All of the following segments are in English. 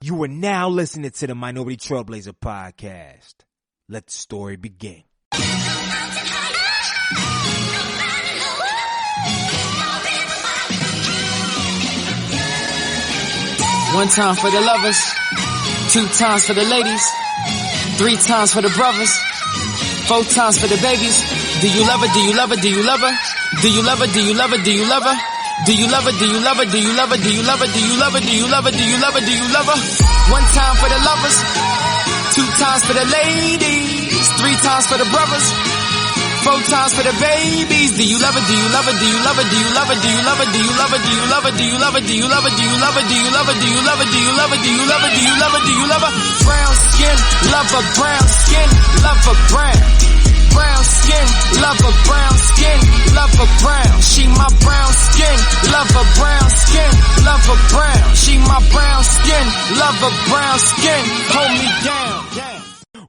You are now listening to the Minority Trailblazer podcast. Let the story begin. One time for the lovers, two times for the ladies, three times for the brothers, four times for the babies. Do you love her? Do you love her? Do you love her? Do you love her? Do you love her? Do you love her? Do you love her? Do you love her? Do you love her? Do you love her? Do you love her? Do you love her? Do you love her? Do you love her? One time for the lovers, two times for the ladies, three times for the brothers, four times for the babies. Do you love her? Do you love her? Do you love her? Do you love her? Do you love her? Do you love her? Do you love her? Do you love her? Do you love her? Do you love her? Do you love her? Do you love her? Do you love her? Do you love her? Do you love her? Do you love her? Brown skin, love her brown skin, love her brown. Brown skin, love her brown skin, love her brown. She my brown skin, love her brown skin, love her brown. She my brown skin, love her brown skin. Hold me down.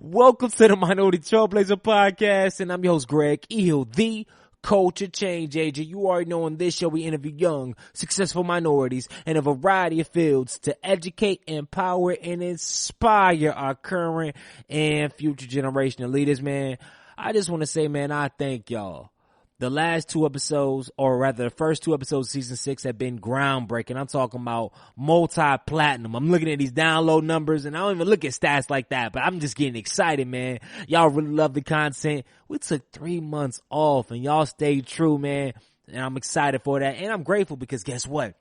Welcome to the Minority Trailblazer podcast, and I'm your host, Greg Eel, the culture change agent. You already know on this show we interview young, successful minorities in a variety of fields to educate, empower, and inspire our current and future generation of leaders, man. I just want to say, man, I thank y'all. The last two episodes, or rather the first two episodes of season 6 have been groundbreaking. I'm talking about multi-platinum. I'm looking at these download numbers and I don't even look at stats like that, but I'm just getting excited, man. Y'all really love the content. We took 3 months off and y'all stayed true, man. And I'm excited for that. And I'm grateful because guess what?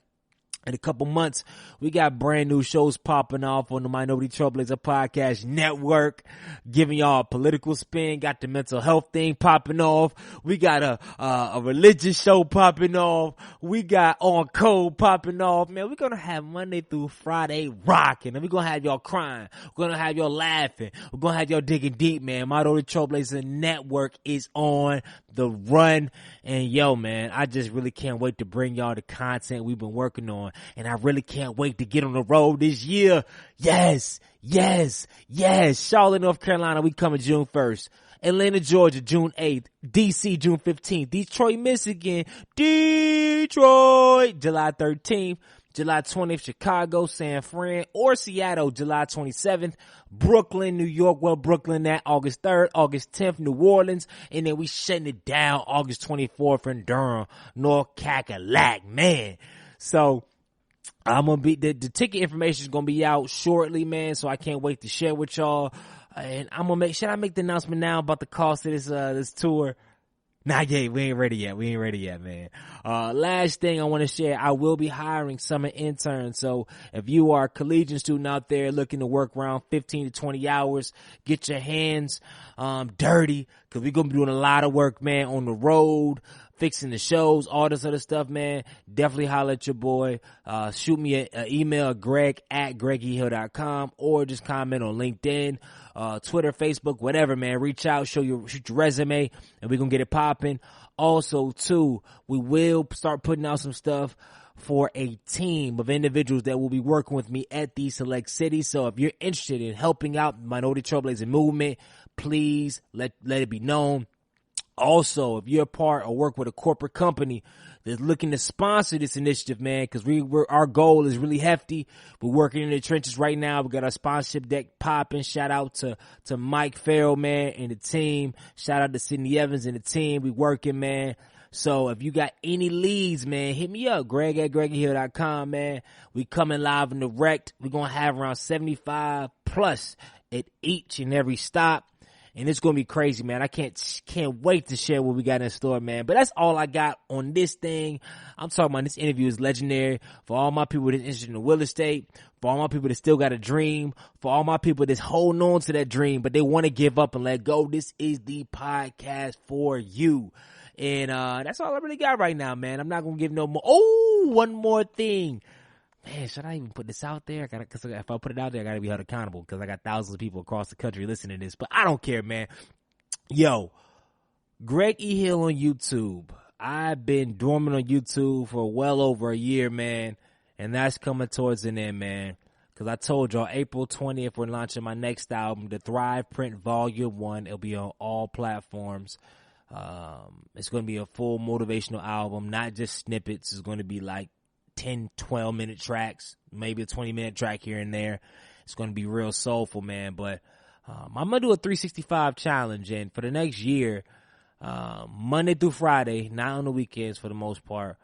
In a couple months, we got brand new shows popping off on the Minority Trailblazer Podcast Network, giving y'all a political spin. Got the mental health thing popping off. We got a religious show popping off. We got On Code popping off. Man, we're gonna have Monday through Friday rocking, and we're gonna have y'all crying. We're gonna have y'all laughing. We're gonna have y'all digging deep, man. Minority Trailblazer Network is on the run, and yo, man, I just really can't wait to bring y'all the content we've been working on. And I really can't wait to get on the road this year. Yes. Charlotte, North Carolina, we coming June 1st. Atlanta, Georgia, June 8th. DC, June 15th. Detroit, Michigan. Detroit, July 13th. July 20th, Chicago, San Fran, or Seattle, July 27th. Brooklyn, New York, well, Brooklyn at August 3rd, August 10th, New Orleans, and then we shutting it down August 24th in Durham, North Carolina, man. So, I'm gonna be, the ticket information is gonna be out shortly, man, so I can't wait to share with y'all. And I'm gonna should I make the announcement now about the cost of this tour? Not yet. We ain't ready yet, man. Last thing I want to share, I will be hiring summer interns. So if you are a collegiate student out there looking to work around 15 to 20 hours, get your hands, dirty, cause we're going to be doing a lot of work, man, on the road, fixing the shows, all this other stuff, man. Definitely holler at your boy. Shoot me an email, greg@greghill.com, or just comment on LinkedIn, Twitter, Facebook, whatever, man. Reach out, shoot your resume, and we're going to get it popping. Also, too, we will start putting out some stuff for a team of individuals that will be working with me at these select cities. So if you're interested in helping out the Minority Trailblazer movement, please let it be known. Also, if you're a part or work with a corporate company that's looking to sponsor this initiative, man, because our goal is really hefty. We're working in the trenches right now. We got our sponsorship deck popping. Shout out to Mike Farrell, man, and the team. Shout out to Sydney Evans and the team. We working, man. So if you got any leads, man, hit me up, greg@greghill.com, man. We coming live and direct. We're going to have around 75 plus at each and every stop. And it's going to be crazy, man. I can't wait to share what we got in store, man. But that's all I got on this thing. I'm talking about this interview is legendary for all my people that's interested in real estate, for all my people that still got a dream, for all my people that's holding on to that dream, but they want to give up and let go. This is the podcast for you. And that's all I really got right now, man. I'm not going to give no more. Oh, one more thing. Man, should I even put this out there? Cause if I put it out there, I gotta be held accountable because I got thousands of people across the country listening to this. But I don't care, man. Yo, Greg E. Hill on YouTube. I've been dormant on YouTube for well over a year, man. And that's coming towards an end, man. Cause I told y'all April 20th we're launching my next album, The Thrive Print Volume 1. It'll be on all platforms. It's going to be a full motivational album, not just snippets. It's going to be like 10, 12-minute tracks, maybe a 20-minute track here and there. It's going to be real soulful, man. But I'm going to do a 365 challenge. And for the next year, Monday through Friday, not on the weekends for the most part,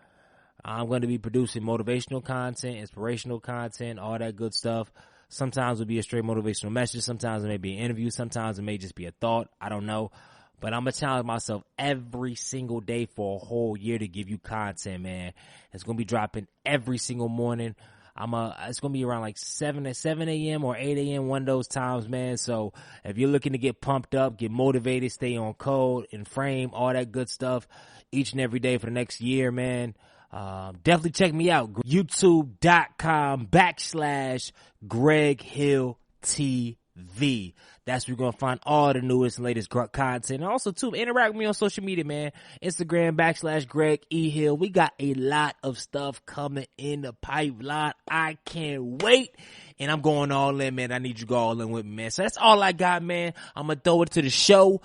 I'm going to be producing motivational content, inspirational content, all that good stuff. Sometimes it'll be a straight motivational message. Sometimes it may be an interview. Sometimes it may just be a thought. I don't know. But I'm going to challenge myself every single day for a whole year to give you content, man. It's going to be dropping every single morning. It's going to be around like 7 a.m. or 8 a.m. one of those times, man. So if you're looking to get pumped up, get motivated, stay on code and frame, all that good stuff each and every day for the next year, man. Definitely check me out. YouTube.com/Greg Hill TV. That's where you're going to find all the newest and latest content. And also, too, interact with me on social media, man. Instagram /Greg E. Hill. We got a lot of stuff coming in the pipeline. I can't wait. And I'm going all in, man. I need you to go all in with me, man. So that's all I got, man. I'm going to throw it to the show.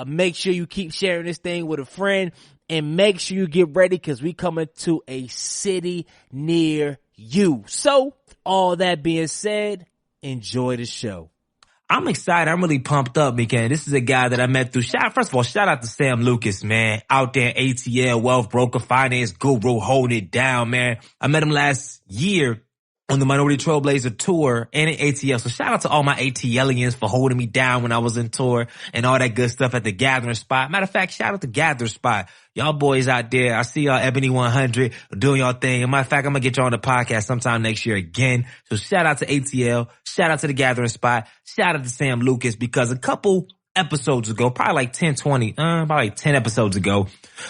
Make sure you keep sharing this thing with a friend. And make sure you get ready because we coming to a city near you. So, all that being said, enjoy the show. I'm excited. I'm really pumped up because this is a guy that I met through. First of all, shout out to Sam Lucas, man. Out there, ATL, wealth broker, finance guru, holding it down, man. I met him last year on the Minority Trailblazer tour and in ATL. So shout out to all my ATLians for holding me down when I was in tour and all that good stuff at the Gathering Spot. Matter of fact, shout out to Gathering Spot. Y'all boys out there, I see y'all Ebony 100 doing y'all thing. And matter of fact, I'm going to get y'all on the podcast sometime next year again. So shout out to ATL. Shout out to the Gathering Spot. Shout out to Sam Lucas because a couple episodes ago, probably like 10 episodes ago,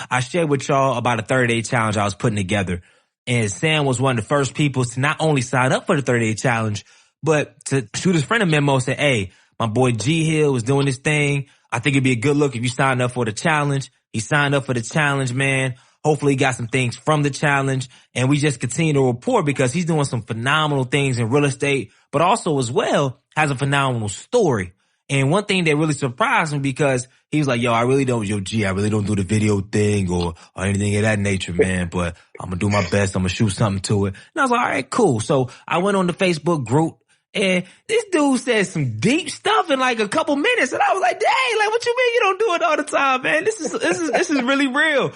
I shared with y'all about a 30-day challenge I was putting together. And Sam was one of the first people to not only sign up for the 30-day challenge, but to shoot his friend a memo, say, hey, my boy G Hill was doing this thing. I think it'd be a good look if you signed up for the challenge. He signed up for the challenge, man. Hopefully he got some things from the challenge. And we just continue to report because he's doing some phenomenal things in real estate, but also as well has a phenomenal story. And one thing that really surprised me because he was like, I really don't do the video thing or anything of that nature, man, but I'm going to do my best. I'm going to shoot something to it. And I was like, all right, cool. So I went on the Facebook group and this dude said some deep stuff in like a couple minutes. And I was like, dang, like, what you mean you don't do it all the time, man? This is really real.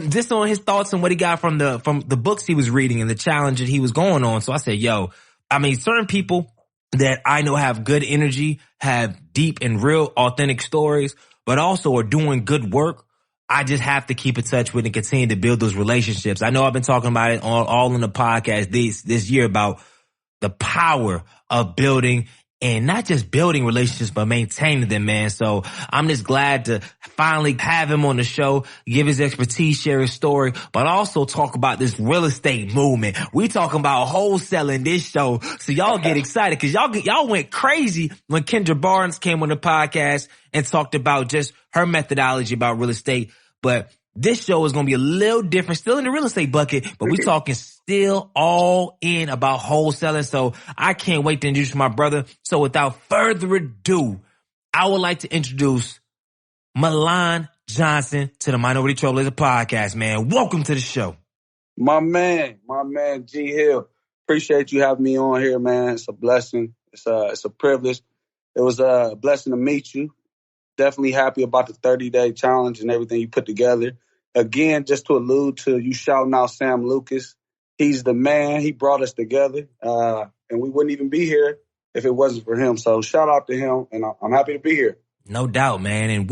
Just on his thoughts and what he got from the books he was reading and the challenge that he was going on. So I said, certain people that I know have good energy, have deep and real authentic stories, but also are doing good work. I just have to keep in touch with and continue to build those relationships. I know I've been talking about it all in the podcast this year about the power of building and not just building relationships, but maintaining them, man. So I'm just glad to finally have him on the show, give his expertise, share his story, but also talk about this real estate movement. We talking about wholesaling this show. So y'all get excited because y'all went crazy when Kendra Barnes came on the podcast and talked about just her methodology about real estate. But this show is going to be a little different, still in the real estate bucket, but we talking still all in about wholesaling. So I can't wait to introduce my brother. So without further ado, I would like to introduce Malon Johnson to the Minority Trailblazer podcast, man. Welcome to the show. My man, G Hill. Appreciate you having me on here, man. It's a blessing. It's a privilege. It was a blessing to meet you. Definitely happy about the 30-day challenge and everything you put together. Again, just to allude to you shouting out Sam Lucas. He's the man. He brought us together. And we wouldn't even be here if it wasn't for him. So shout out to him. And I'm happy to be here. No doubt, man. And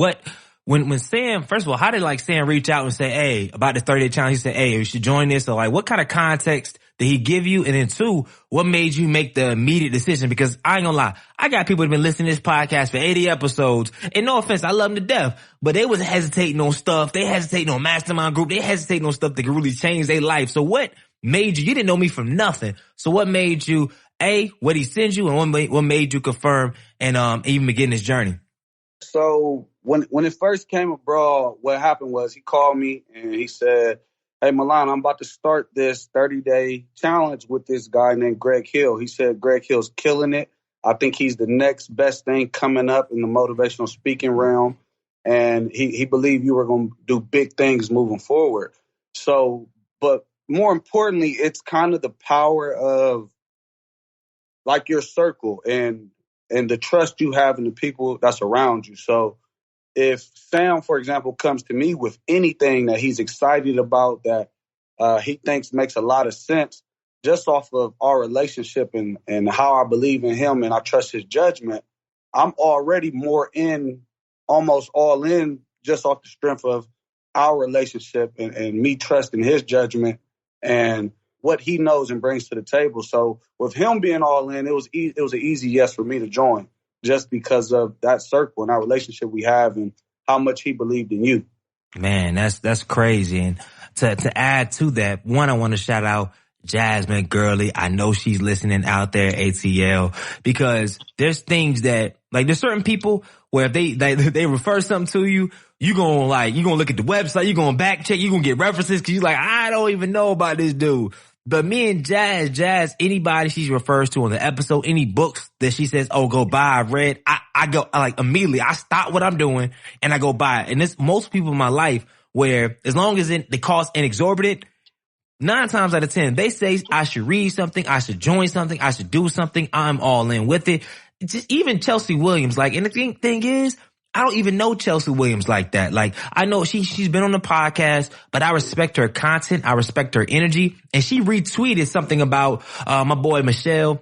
when Sam, first of all, how did Sam reach out and say, hey, about the 30-day challenge? He said, hey, you should join this. So what kind of context did he give you? And then two, what made you make the immediate decision? Because I ain't gonna lie, I got people that have been listening to this podcast for 80 episodes. And no offense, I love them to death, but they was hesitating on stuff. They hesitating on mastermind group. They hesitating on stuff that could really change their life. So what made you didn't know me from nothing. So what made you, what he sent you and what made you confirm and even begin this journey? So when it first came abroad, what happened was he called me and he said, hey, Malon, I'm about to start this 30-day challenge with this guy named Greg Hill. He said Greg Hill's killing it. I think he's the next best thing coming up in the motivational speaking realm. And he believed you were going to do big things moving forward. So, but more importantly, it's kind of the power of like your circle and the trust you have in the people that's around you. So if Sam, for example, comes to me with anything that he's excited about that he thinks makes a lot of sense, just off of our relationship and how I believe in him and I trust his judgment, I'm already almost all in, just off the strength of our relationship and me trusting his judgment and what he knows and brings to the table. So with him being all in, it was an easy yes for me to join, just because of that circle and our relationship we have and how much he believed in you. Man, that's crazy. And to add to that, one, I want to shout out Jasmine Gurley. I know she's listening out there, ATL, because there's things that, like, there's certain people where if they refer something to you, you gonna look at the website, you gonna back check, you gonna get references, cause you're like, I don't even know about this dude. But me and Jazz, anybody she refers to on the episode, any books that she says, oh, go buy, I read, I go, like, immediately, I stop what I'm doing and I go buy it. And this, most people in my life, where as long as the cost ain't exorbitant, 9 times out of 10, they say I should read something, I should join something, I should do something, I'm all in with it. Just even Chelsea Williams, like, and the thing is, I don't even know Chelsea Williams like that. Like, I know she's been on the podcast, but I respect her content. I respect her energy. And she retweeted something about, my boy Mikhail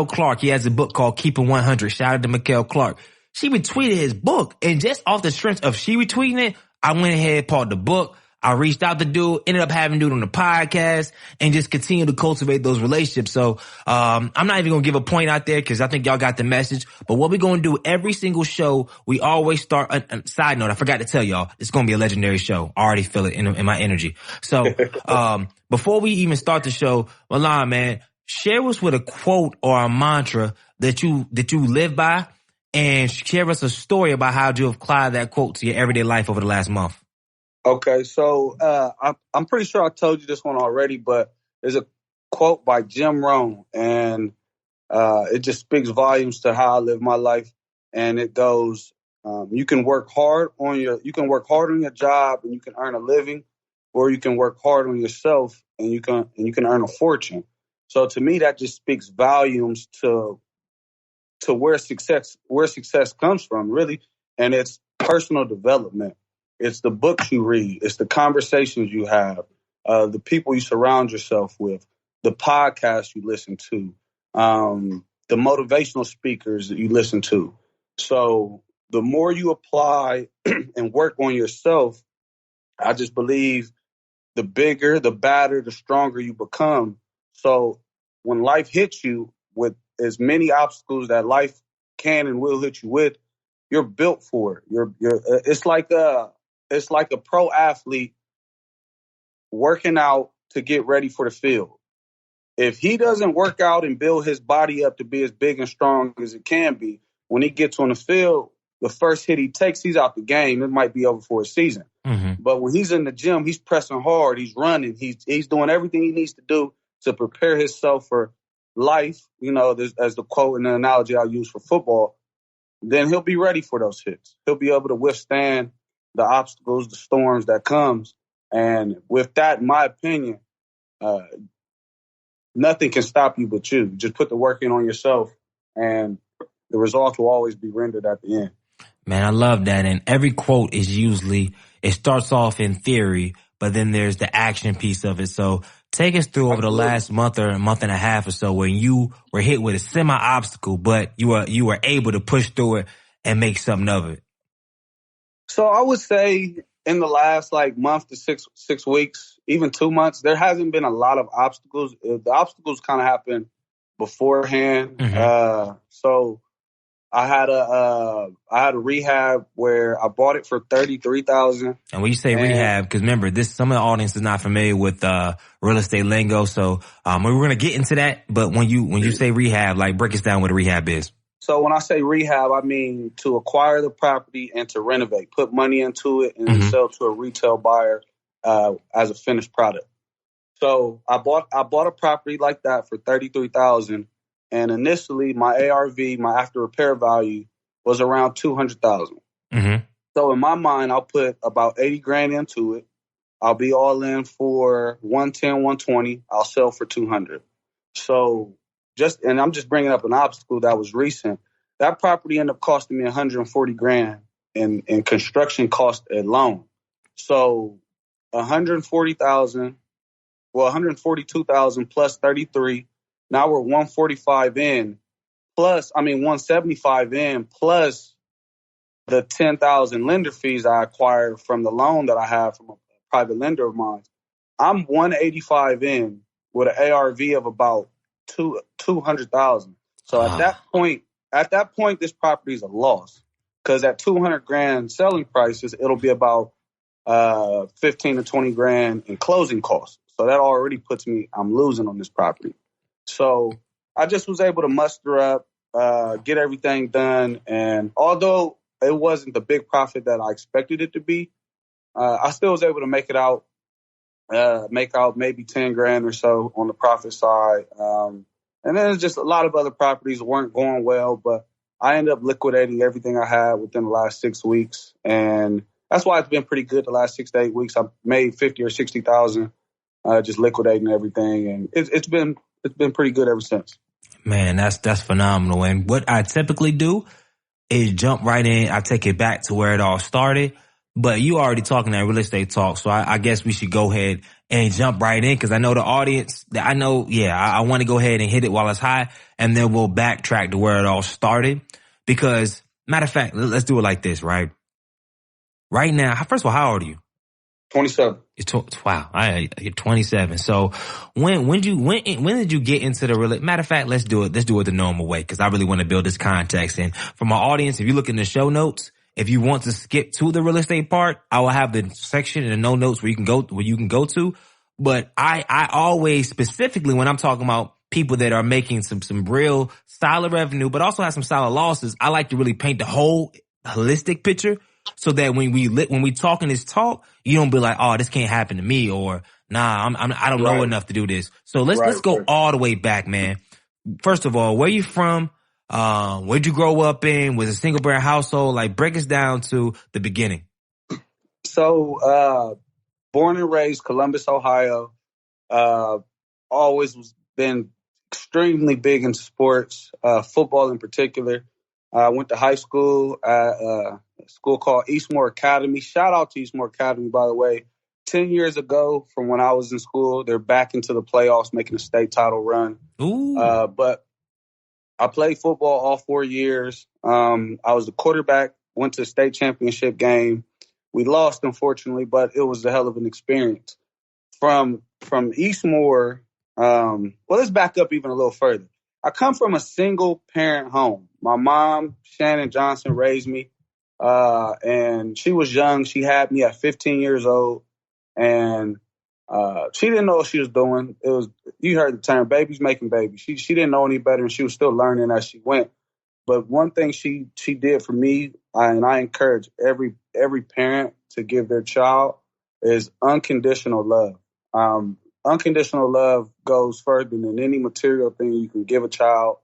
Clark. He has a book called Keeping 100. Shout out to Mikhail Clark. She retweeted his book. And just off the strength of she retweeting it, I went ahead, bought the book. I reached out to dude, ended up having dude on the podcast, and just continue to cultivate those relationships. So, I'm not even going to give a point out there because I think y'all got the message. But what we're going to do every single show, we always start, side note, I forgot to tell y'all, it's going to be a legendary show. I already feel it in my energy. So, before we even start the show, Malon, man, share us with a quote or a mantra that you live by, and share us a story about how you have applied that quote to your everyday life over the last month. Okay, so I'm pretty sure I told you this one already, but there's a quote by Jim Rohn, and it just speaks volumes to how I live my life. And it goes, you can work hard on your job and you can earn a living, or you can work hard on yourself and you can earn a fortune. So to me, that just speaks volumes to where success comes from, really, and it's personal development. It's the books you read. It's the conversations you have, the people you surround yourself with, the podcasts you listen to, the motivational speakers that you listen to. So the more you apply and work on yourself, I just believe the bigger, the badder, the stronger you become. So when life hits you with as many obstacles that life can and will hit you with, you're built for it. It's like a pro athlete working out to get ready for the field. If he doesn't work out and build his body up to be as big and strong as it can be, when he gets on the field, the first hit he takes, he's out the game. It might be over for a season. Mm-hmm. But when he's in the gym, he's pressing hard. He's running. He's doing everything he needs to do to prepare himself for life. You know, as the quote and the analogy I use for football, then he'll be ready for those hits. He'll be able to withstand the obstacles, the storms that comes. And with that, in my opinion, nothing can stop you but you. Just put the work in on yourself, and the results will always be rendered at the end. Man, I love that. And every quote is usually, it starts off in theory, but then there's the action piece of it. So take us through over the last month or a month and a half or so when you were hit with a semi-obstacle, but you were able to push through it and make something of it. So I would say in the last month to six weeks, even 2 months, there hasn't been a lot of obstacles. The obstacles kind of happened beforehand. Mm-hmm. So I had a rehab where I bought it for $33,000. And when you say rehab, because remember, some of the audience is not familiar with real estate lingo, so we're going to get into that. But when you say rehab, break us down what a rehab is. So when I say rehab, I mean to acquire the property and to renovate, put money into it and mm-hmm. sell to a retail buyer as a finished product. So I bought a property like that for $33,000, and initially my ARV, my after repair value, was around $200,000. Mm-hmm. So in my mind, I'll put about $80,000 into it. I'll be all in for 110, 120. I'll sell for 200. So and I'm just bringing up an obstacle that was recent. That property ended up costing me 140 grand in construction cost alone. So 140,000, 142,000 plus 33. Now we're 145 in, 175 in, plus the 10,000 lender fees I acquired from the loan that I have from a private lender of mine. I'm 185 in with an ARV of about 200,000. So at that point, this property is a loss, because at 200 grand selling prices, it'll be about 15 to 20 grand in closing costs. So that already puts me, I'm losing on this property. So I just was able to muster up, get everything done. And although it wasn't the big profit that I expected it to be, I still was able to make out maybe 10 grand or so on the profit side. And then it's just a lot of other properties weren't going well, but I ended up liquidating everything I had within the last 6 weeks. And that's why it's been pretty good the last 6 to 8 weeks. I've made 50 or 60,000, just liquidating everything. And it's been pretty good ever since. Man, that's phenomenal. And what I typically do is jump right in. I take it back to where it all started. But you already talking that real estate talk, so I guess we should go ahead and jump right in, because I know the audience, I want to go ahead and hit it while it's high, and then we'll backtrack to where it all started. Because, matter of fact, let's do it like this, right? Right now, first of all, how old are you? 27. Wow, you're 27. So when did you get into the real? Matter of fact, let's do it the normal way, because I really want to build this context. And for my audience, if you look in the show notes, if you want to skip to the real estate part, I will have the section in the no notes where you can go to. But I always, specifically when I'm talking about people that are making some real solid revenue, but also have some solid losses, I like to really paint the whole holistic picture, so that when we talking this talk, you don't be like, oh, this can't happen to me, or nah, I don't know enough to do this. So let's go all the way back, man. First of all, where you from? Where'd you grow up in? Was it a single parent household? Like, break us down to the beginning. So, born and raised Columbus, Ohio. Always been extremely big in sports, football in particular. I went to high school at a school called Eastmore Academy. Shout out to Eastmore Academy, by the way. 10 years ago, from when I was in school, they're back into the playoffs, making a state title run. Ooh. But I played football all 4 years. I was the quarterback, went to the state championship game. We lost, unfortunately, but it was a hell of an experience. From Eastmore, let's back up even a little further. I come from a single parent home. My mom, Shannon Johnson, raised me, and she was young. She had me at 15 years old, and she didn't know what she was doing. You heard the term, babies making babies. She didn't know any better, and she was still learning as she went. But one thing she did for me, and I encourage every parent to give their child, is unconditional love. Unconditional love goes further than any material thing you can give a child.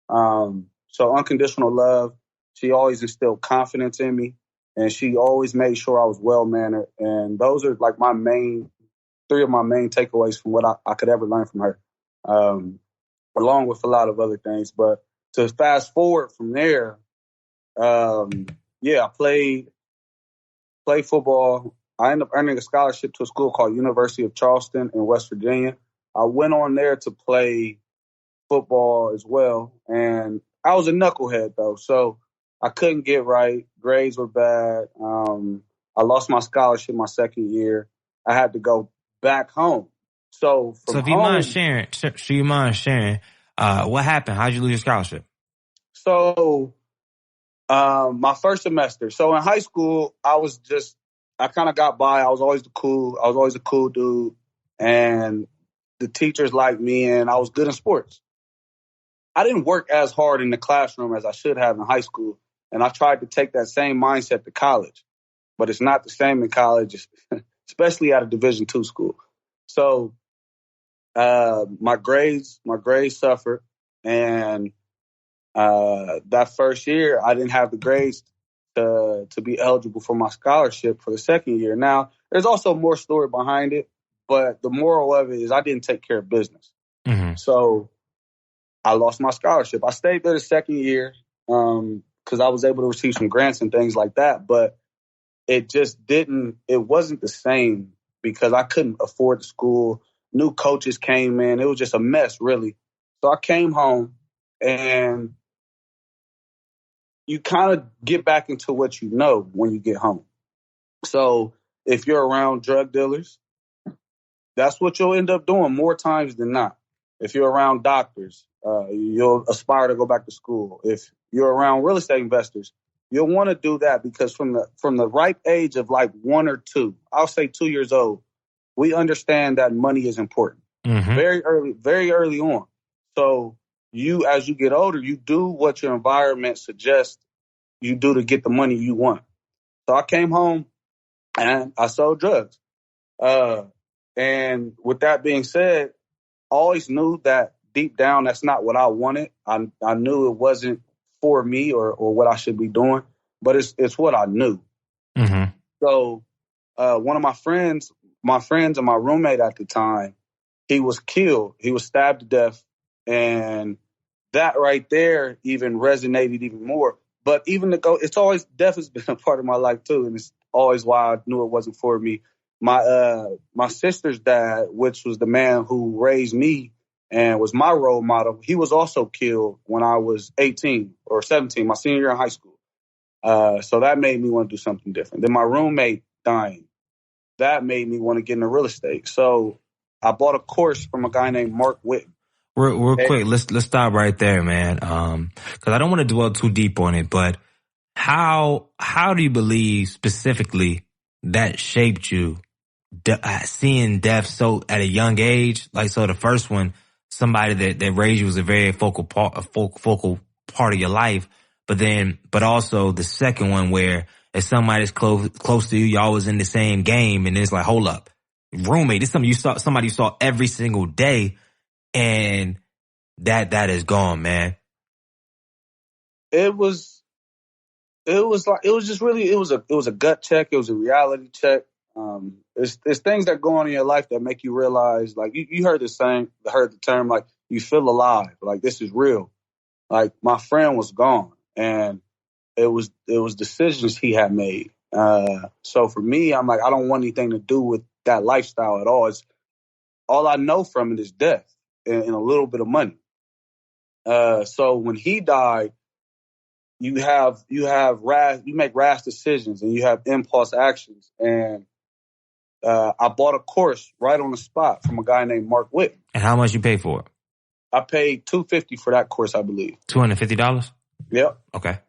So unconditional love, she always instilled confidence in me, and she always made sure I was well-mannered. And those are like three of my main takeaways from what I could ever learn from her, along with a lot of other things. But to fast forward from there, I played football. I ended up earning a scholarship to a school called University of Charleston in West Virginia. I went on there to play football as well. And I was a knucklehead, though, so I couldn't get right. Grades were bad. I lost my scholarship my second year. I had to go back home. So if you mind sharing, what happened? How'd you lose your scholarship? So my first semester. So in high school, I kind of got by. I was always a cool dude, and the teachers liked me, and I was good in sports. I didn't work as hard in the classroom as I should have in high school, and I tried to take that same mindset to college, but it's not the same in college, especially at a Division II school. So my grades suffered, and that first year I didn't have the grades to be eligible for my scholarship for the second year. Now, there's also more story behind it, but the moral of it is I didn't take care of business. Mm-hmm. So I lost my scholarship. I stayed there the second year because I was able to receive some grants and things like that, but it wasn't the same because I couldn't afford the school. New coaches came in. It was just a mess, really. So I came home, and you kind of get back into what you know when you get home. So if you're around drug dealers, that's what you'll end up doing more times than not. If you're around doctors, you'll aspire to go back to school. If you're around real estate investors, you'll want to do that because from the ripe age of like 1 or 2, I'll say 2 years old, we understand that money is important. Mm-hmm. Very early on. So as you get older, you do what your environment suggests you do to get the money you want. So I came home and I sold drugs. And with that being said, I always knew that deep down, that's not what I wanted. I knew it wasn't for me or what I should be doing, but it's what I knew. Mm-hmm. So one of my friends and my roommate at the time, he was killed. He was stabbed to death. And that right there even resonated even more. But death has been a part of my life too. And it's always why I knew it wasn't for me. My sister's dad, which was the man who raised me and was my role model, he was also killed when I was 18 or 17, my senior year in high school. So that made me want to do something different. Then my roommate dying, that made me want to get into real estate. So I bought a course from a guy named Mark Whitten. Real quick, let's stop right there, man. Because I don't want to dwell too deep on it, but how do you believe specifically that shaped you? Seeing death so at a young age, like so the first one, somebody that raised you was a very focal part of your life, but also the second one where if somebody's close to you, y'all was in the same game, and it's like, hold up, roommate, this is somebody you saw every single day, and that is gone, man. It was a gut check. It was a reality check. It's things that go on in your life that make you realize, like you heard the term, like you feel alive, like this is real. Like my friend was gone, and it was decisions he had made. So for me, I'm like, I don't want anything to do with that lifestyle at all. It's all I know from it is death and a little bit of money. So when he died, you make rash decisions and you have impulse actions. And I bought a course right on the spot from a guy named Mark Whitten. And how much you pay for it? I paid $250 for that course, I believe. $250? Yep. Okay.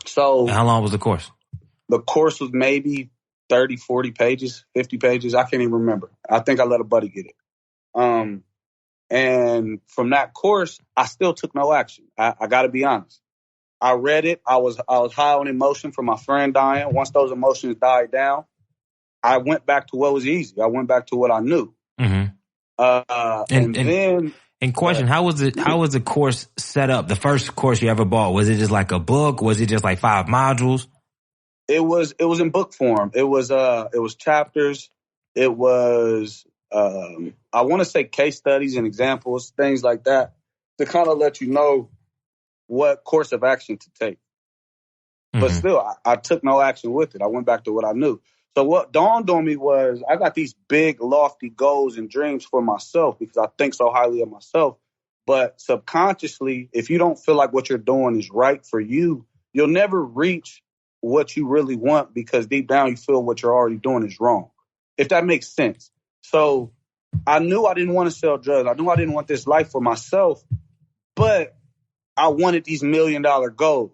So and how long was the course? The course was maybe 30, 40 pages, 50 pages. I can't even remember. I think I let a buddy get it. And from that course, I still took no action. I got to be honest. I read it. I was high on emotion from my friend dying. Once those emotions died down, I went back to what was easy. I went back to what I knew. Mm-hmm. And question, how was the course set up? The first course you ever bought, was it just like a book? Was it just like 5 modules? It was in book form. It was chapters. It was I want to say case studies and examples, things like that, to kind of let you know what course of action to take. Mm-hmm. But still, I took no action with it. I went back to what I knew. So what dawned on me was I got these big, lofty goals and dreams for myself because I think so highly of myself. But subconsciously, if you don't feel like what you're doing is right for you, you'll never reach what you really want because deep down you feel what you're already doing is wrong, if that makes sense. So I knew I didn't want to sell drugs. I knew I didn't want this life for myself, but I wanted these $1 million goals.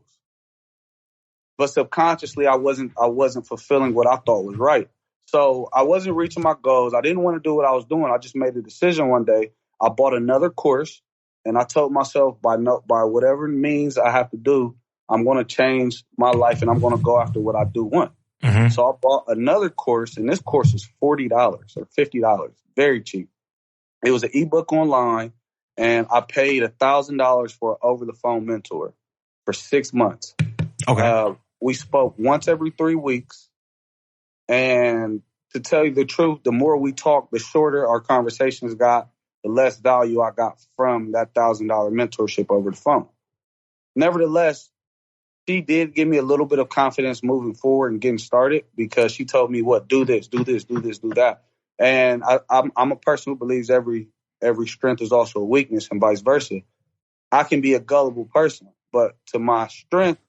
But subconsciously, I wasn't fulfilling what I thought was right. So I wasn't reaching my goals. I didn't want to do what I was doing. I just made a decision one day. I bought another course, and I told myself by whatever means I have to do, I'm going to change my life, and I'm going to go after what I do want. Mm-hmm. So I bought another course, and this course was $40 or $50, very cheap. It was an ebook online, and I paid $1,000 for an over-the-phone mentor for 6 months. Okay. We spoke once every 3 weeks, and to tell you the truth, the more we talked, the shorter our conversations got, the less value I got from that $1,000 mentorship over the phone. Nevertheless, she did give me a little bit of confidence moving forward and getting started because she told me, do this, do this, do this, do that. And I'm a person who believes every strength is also a weakness and vice versa. I can be a gullible person, but to my strength,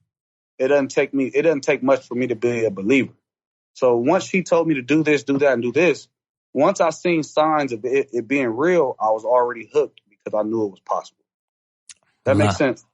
it doesn't take much for me to be a believer. So once she told me to do this, do that, and do this, once I seen signs of it being real, I was already hooked because I knew it was possible. That makes sense.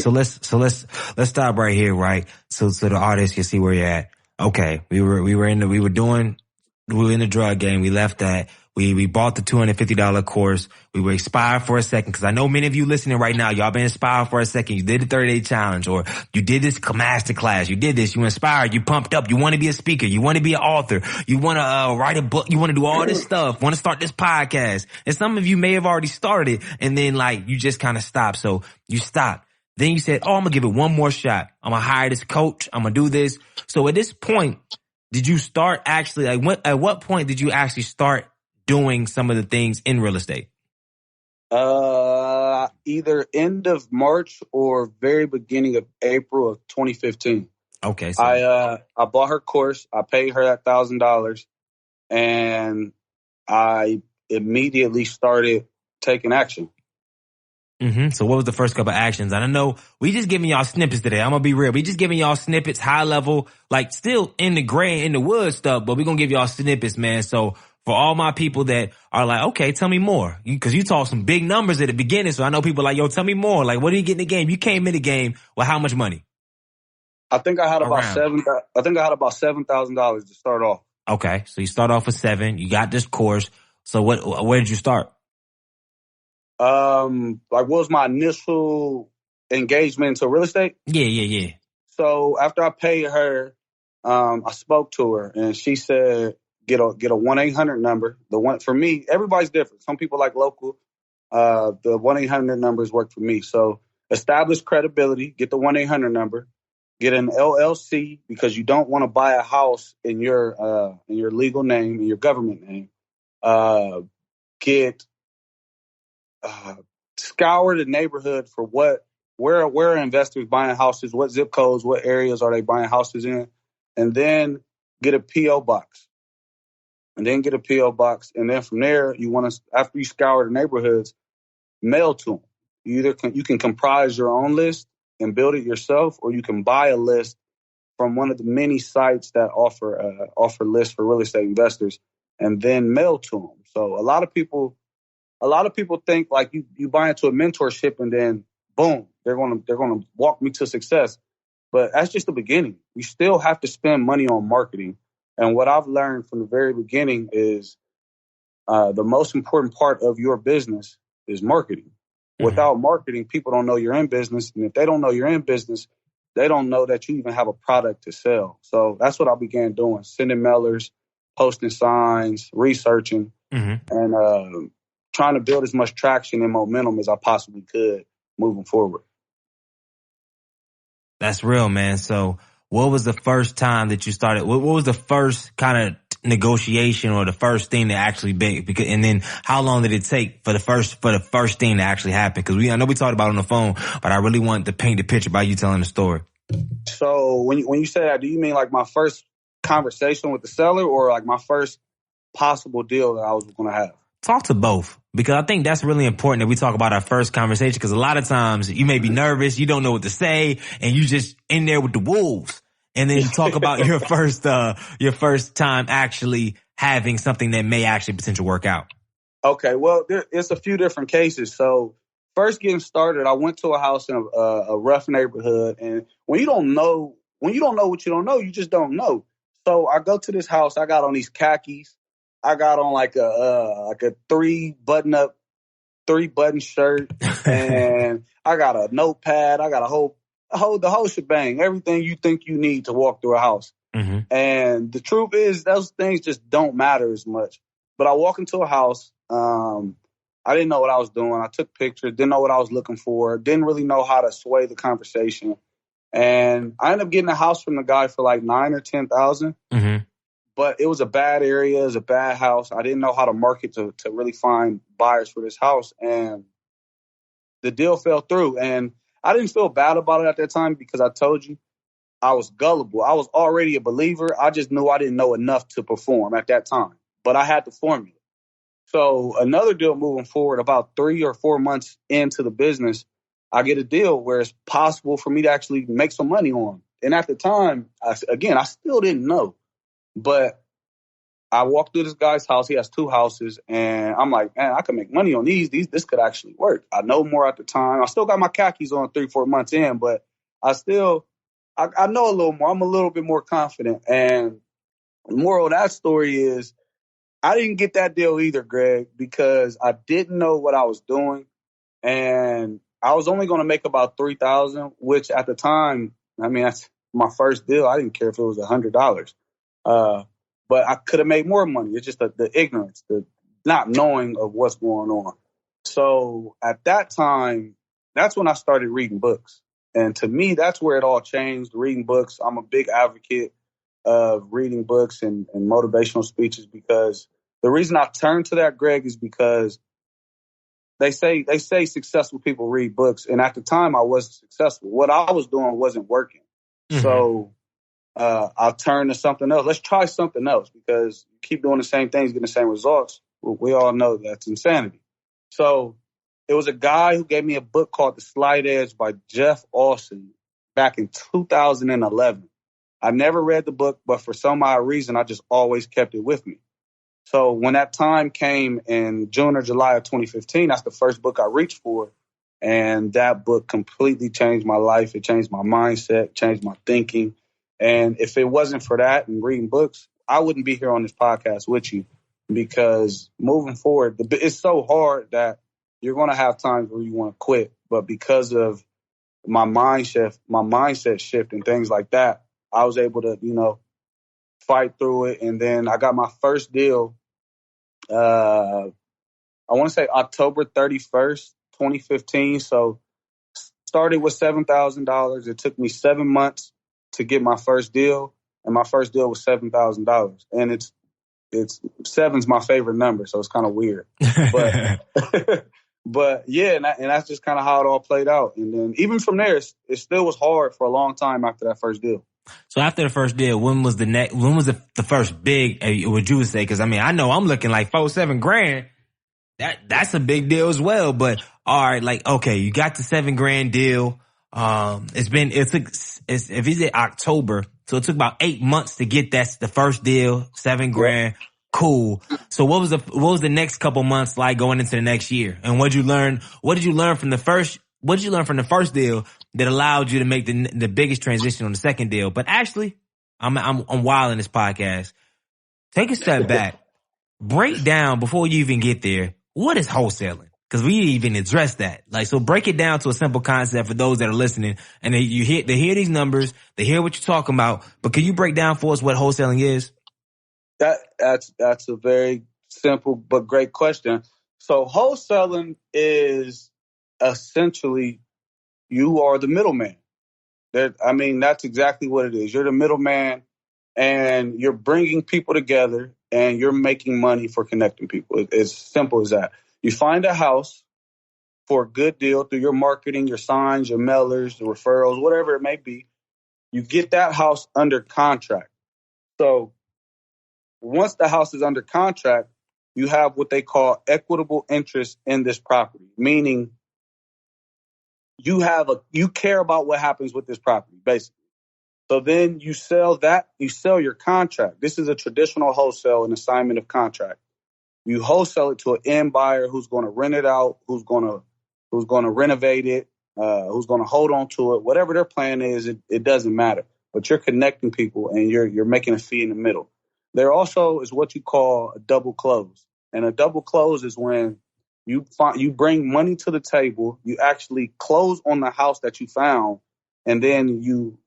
So let's stop right here, right? So the audience can see where you're at. Okay, we were in the drug game. We left that. We bought the $250 course. We were inspired for a second because I know many of you listening right now, y'all been inspired for a second. You did the 30-day challenge or you did this master class. You did this. You inspired. You pumped up. You want to be a speaker. You want to be an author. You want to write a book. You want to do all this stuff. Want to start this podcast. And some of you may have already started and then like you just kind of stopped. So you stopped. Then you said, I'm going to give it one more shot. I'm going to hire this coach. I'm going to do this. So at this point, did you start actually, at what point did you actually start doing some of the things in real estate? Either end of March or very beginning of April of 2015. Okay. So I bought her course. I paid her that $1,000 and I immediately started taking action. So what was the first couple of actions? I don't know. We just giving y'all snippets today. I'm going to be real. We just giving y'all snippets, high level, like still in the gray, in the wood stuff, but we're going to give y'all snippets, man. So for all my people that are like, okay, tell me more. Because you talk some big numbers at the beginning. So I know people are like, yo, tell me more. Like, what did you get in the game? You came in the game with how much money? I think I had about $7,000 to start off. Okay. So you start off with 7. You got this course. So where did you start? What was my initial engagement into real estate? Yeah. So after I paid her, I spoke to her and she said, get a 1-800 number. The one for me, everybody's different. Some people like local. The 1-800 numbers work for me. So establish credibility, get the 1-800 number, get an LLC because you don't want to buy a house in your legal name, in your government name. Scour the neighborhood for where are investors buying houses, what zip codes, what areas are they buying houses in, and then get a P.O. box. And then then from there, you want to, after you scour the neighborhoods, mail to them. You can comprise your own list and build it yourself, or you can buy a list from one of the many sites that offer lists for real estate investors, and then mail to them. So a lot of people think like you buy into a mentorship and then boom, they're gonna walk me to success. But that's just the beginning. You still have to spend money on marketing. And what I've learned from the very beginning is the most important part of your business is marketing. Mm-hmm. Without marketing, people don't know you're in business. And if they don't know you're in business, they don't know that you even have a product to sell. So that's what I began doing, sending mailers, posting signs, researching, and trying to build as much traction and momentum as I possibly could moving forward. That's real, man. So what was the first time that you started? What was the first kind of negotiation or the first thing that actually big? And then how long did it take for the first thing to actually happen? Because I know we talked about it on the phone, but I really wanted to paint the picture by you telling the story. So when you say that, do you mean like my first conversation with the seller or like my first possible deal that I was going to have? Talk to both, because I think that's really important that we talk about our first conversation, because a lot of times you may be nervous, you don't know what to say, and you just in there with the wolves. And then you talk about your first time actually having something that may actually potentially work out. Okay, well, it's a few different cases. So first getting started, I went to a house in a rough neighborhood, and when you don't know what you don't know, you just don't know. So I go to this house. I got on these khakis. I got on like a 3-button shirt, and I got a notepad. I got the whole shebang, everything you think you need to walk through a house. Mm-hmm. And the truth is, those things just don't matter as much. But I walk into a house. I didn't know what I was doing. I took pictures, didn't know what I was looking for, didn't really know how to sway the conversation. And I ended up getting a house from the guy for like $9,000 or $10,000. Mm-hmm. but it was a bad area. It was a bad house. I didn't know how to market to really find buyers for this house. And the deal fell through. And I didn't feel bad about it at that time because I told you I was gullible. I was already a believer. I just knew I didn't know enough to perform at that time. But I had the formula. So another deal moving forward, about 3 or 4 months into the business, I get a deal where it's possible for me to actually make some money on. And at the time, I still didn't know. But I walked through this guy's house. He has 2 houses. And I'm like, man, I can make money on these. This could actually work. I know more at the time. I still got my khakis on 3, 4 months in, but I know a little more. I'm a little bit more confident. And the moral of that story is I didn't get that deal either, Greg, because I didn't know what I was doing. And I was only going to make about $3,000, which at the time, I mean, that's my first deal. I didn't care if it was $100. But I could have made more money. It's just the ignorance, the not knowing of what's going on. So at that time, that's when I started reading books. And to me, that's where it all changed, reading books. I'm a big advocate of reading books and motivational speeches because the reason I turned to that, Greg, is because they say successful people read books. And at the time, I wasn't successful. What I was doing wasn't working. Mm-hmm. So I'll turn to something else. Let's try something else because you keep doing the same things, getting the same results. We all know that's insanity. So it was a guy who gave me a book called The Slight Edge by Jeff Olson back in 2011. I never read the book, but for some odd reason, I just always kept it with me. So when that time came in June or July of 2015, that's the first book I reached for. And that book completely changed my life. It changed my mindset, changed my thinking. And if it wasn't for that and reading books, I wouldn't be here on this podcast with you because moving forward, it's so hard that you're going to have times where you want to quit. But because of my mindset shift and things like that, I was able to, fight through it. And then I got my first deal. I want to say October 31st, 2015. So started with $7,000. It took me 7 months to get my first deal. And my first deal was $7,000. And it's seven's my favorite number. So it's kind of weird, but yeah, and that's just kind of how it all played out. And then even from there, it still was hard for a long time after that first deal. So after the first deal, when was the first big, would you say? Cause I mean, I know I'm looking like $7,000. That's a big deal as well. But all right, like, okay, you got the $7,000 deal. If you said October, so it took about 8 months to get the first deal, $7,000. Cool. So what was the next couple months like going into the next year? And what did you learn from the first deal that allowed you to make the biggest transition on the second deal? But actually, I'm wild in this podcast. Take a step back. Break down before you even get there. What is wholesaling? Because we didn't even address that. Like, so break it down to a simple concept for those that are listening. And they hear these numbers, they hear what you're talking about. But can you break down for us what wholesaling is? That's a very simple but great question. So wholesaling is essentially you are the middleman. That's exactly what it is. You're the middleman, and you're bringing people together, and you're making money for connecting people. It's simple as that. You find a house for a good deal through your marketing, your signs, your mailers, the referrals, whatever it may be. You get that house under contract. So once the house is under contract, you have what they call equitable interest in this property, meaning you care about what happens with this property, basically. So then you sell your contract. This is a traditional wholesale, an assignment of contract. You wholesale it to an end buyer who's going to rent it out, who's going to renovate it, who's going to hold on to it. Whatever their plan is, it doesn't matter. But you're connecting people, and you're making a fee in the middle. There also is what you call a double close. And a double close is when you bring money to the table, you actually close on the house that you found, and then you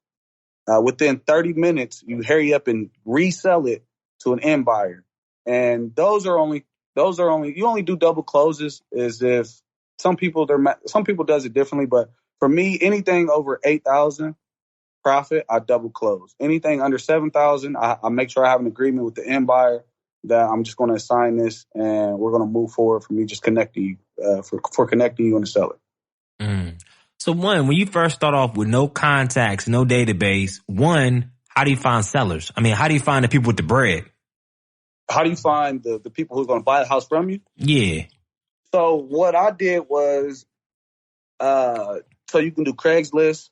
within 30 minutes, you hurry up and resell it to an end buyer. And those are only you only do double closes is if some people does it differently, but for me, anything over 8,000, profit, I double close. Anything under 7,000, I make sure I have an agreement with the end buyer that I'm just going to assign this and we're going to move forward for me just connecting you, for connecting you and the seller. Mm. So when you first start off with no contacts, no database, how do you find sellers? I mean, how do you find the people with the bread? How do you find the people who's going to buy the house from you? Yeah. So what I did was, so you can do Craigslist,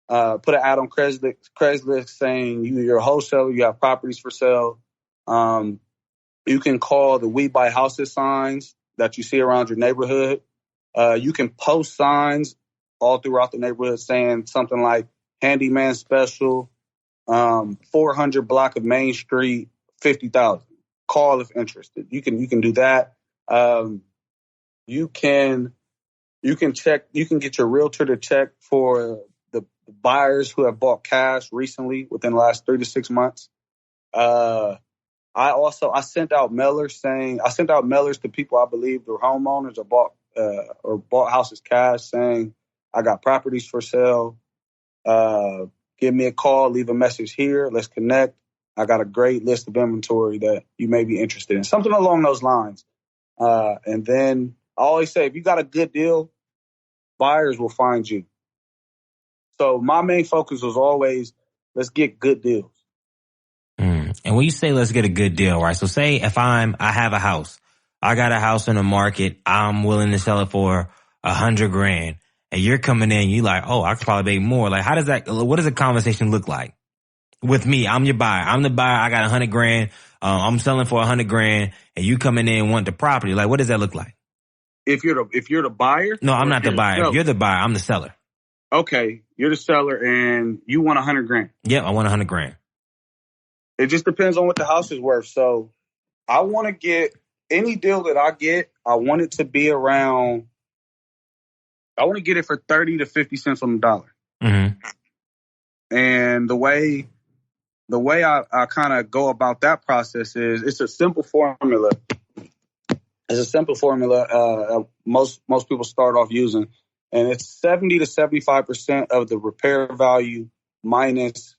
put an ad on Craigslist saying you're a wholesaler, you have properties for sale. You can call the We Buy Houses signs that you see around your neighborhood. You can post signs all throughout the neighborhood saying something like handyman special, 400 block of Main Street, 50,000. Call if interested. You can do that. You can get your realtor to check for the buyers who have bought cash recently within the last 3 to 6 months. I sent out mailers to people I believe were homeowners or bought houses cash saying, I got properties for sale. Give me a call, leave a message here. Let's connect. I got a great list of inventory that you may be interested in. Something along those lines. And then I always say, if you got a good deal, buyers will find you. So my main focus was always, let's get good deals. And when you say let's get a good deal, right? So say if I have a house, I got a house in the market, I'm willing to sell it for $100,000, and you're coming in, you like, oh, I could probably make more. Like, what does the conversation look like? With me, I'm your buyer. I'm the buyer. I got $100,000. I'm selling for $100,000, and you coming in and want the property. Like, what does that look like? If you're the buyer? No, I'm not the buyer. If you're the buyer, I'm the seller. Okay, you're the seller and you want $100,000. Yep, I want $100,000. It just depends on what the house is worth. So I want to get any deal that I get. I want it to be around. I want to get it for 30 to 50 cents on the dollar. Mm-hmm. And the way I kind of go about that process is it's a simple formula. Most people start off using, and it's 70 to 75% of the repair value minus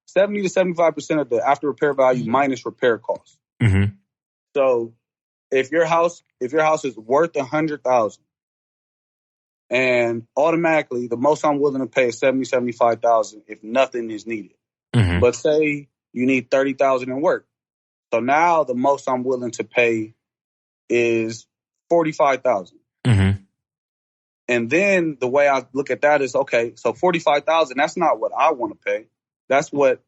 70 to 75% of the after repair value minus repair costs. Mm-hmm. So if your house is worth $100,000, and automatically the most I'm willing to pay is $75,000 if nothing is needed. Mm-hmm. But say you need $30,000 in work. So now the most I'm willing to pay is $45,000. Mm-hmm. And then the way I look at that is, okay, so $45,000, that's not what I want to pay. That's the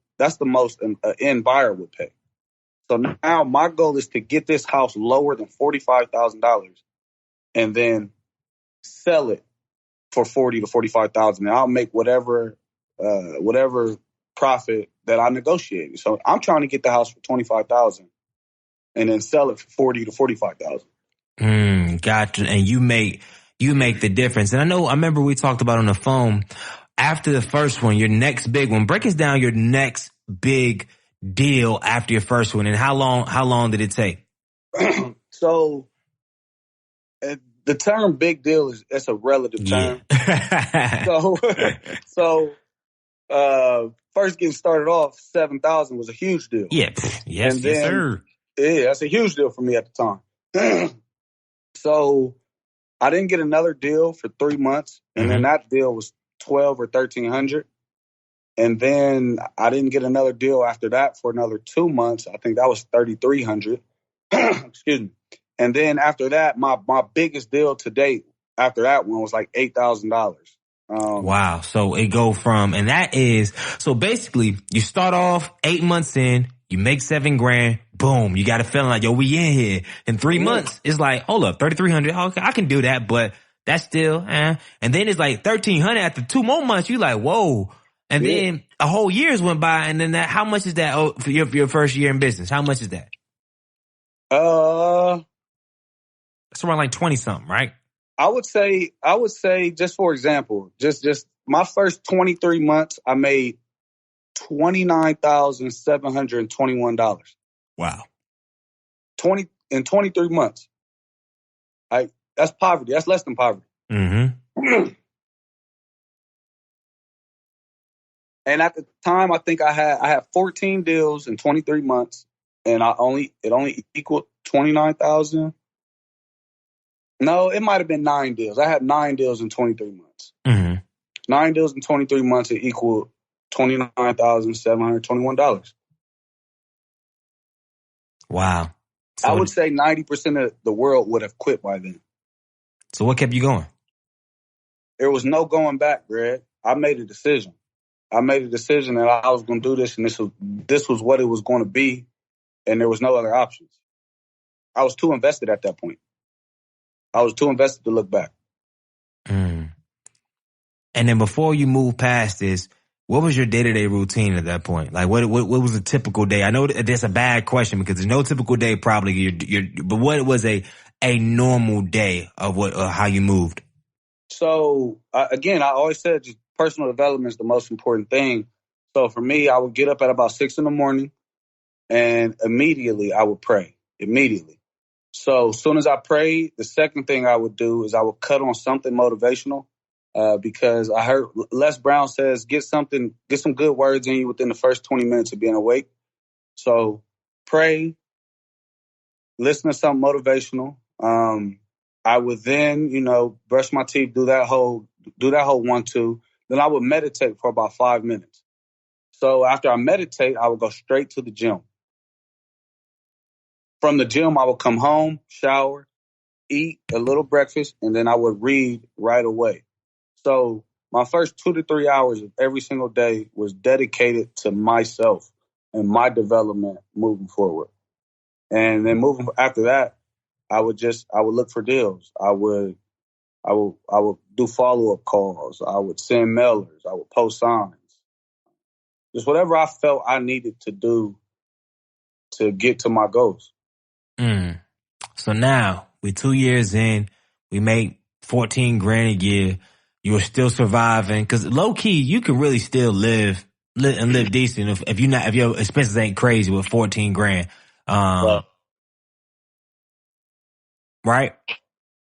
most an end buyer would pay. So now my goal is to get this house lower than $45,000 and then sell it for $40,000 to $45,000. And I'll make whatever profit that I negotiated. So I'm trying to get the house for $25,000 and then sell it for $40,000 to $45,000. Gotcha. And you make the difference. And I remember we talked about on the phone after the first one, your next big one. Break us down your next big deal after your first one, and how long did it take? So the term big deal it's a relative term. So first getting started off, 7,000 was a huge deal. Yeah. Yes, yes, sir. Yeah, that's a huge deal for me at the time. So I didn't get another deal for 3 months, and then that deal was 12 or 1,300. And then I didn't get another deal after that for another 2 months. I think that was 3,300. Excuse me. And then after that, my biggest deal to date after that one was like $8,000. Wow. So it go from, and that is, so basically you start off 8 months in, you make $7,000, boom, you got a feeling like, yo, we in here. In 3 months, it's like, hold up, 3,300. Okay, I can do that, but that's still, And then it's like 1,300 after 2 more months. You like, whoa. And then a whole year's went by, and then how much is that for your first year in business? How much is that? It's around like 20 something, right? I would say just for example, just my first 23 months, I made $29,721. Wow. 23 months. That's poverty. That's less than poverty. Mm-hmm. And at the time, I think I had 14 deals in 23 months, and it only equaled 29,000. No, it might have been 9 deals. I had 9 deals in 23 months. 9 deals in 23 months, it equaled $29,721. Wow. So I would say 90% of the world would have quit by then. So what kept you going? There was no going back, Greg. I made a decision. I made a decision that I was going to do this, and this was what it was going to be, and there was no other options. I was too invested at that point. I was too invested to look back. And then before you move past this, what was your day-to-day routine at that point? Like, what was a typical day? I know that's a bad question because there's no typical day probably. But what was a normal day of how you moved? So again, I always said just personal development is the most important thing. So for me, I would get up at about 6 a.m. and immediately I would pray. Immediately. So as soon as I prayed, the second thing I would do is I would cut on something motivational. Because I heard Les Brown says, get some good words in you within the first 20 minutes of being awake. So pray, listen to something motivational. I would then, brush my teeth, do that whole 1-2. Then I would meditate for about 5 minutes. So after I meditate, I would go straight to the gym. From the gym, I would come home, shower, eat a little breakfast, and then I would read right away. So my first 2 to 3 hours of every single day was dedicated to myself and my development moving forward. And then moving after that, I would look for deals. I would do follow-up calls. I would send mailers. I would post signs. Just whatever I felt I needed to do to get to my goals. So now we're 2 years in. We make 14 grand a year. You are still surviving because low key you can really still live decent if your expenses ain't crazy with 14 grand. Right?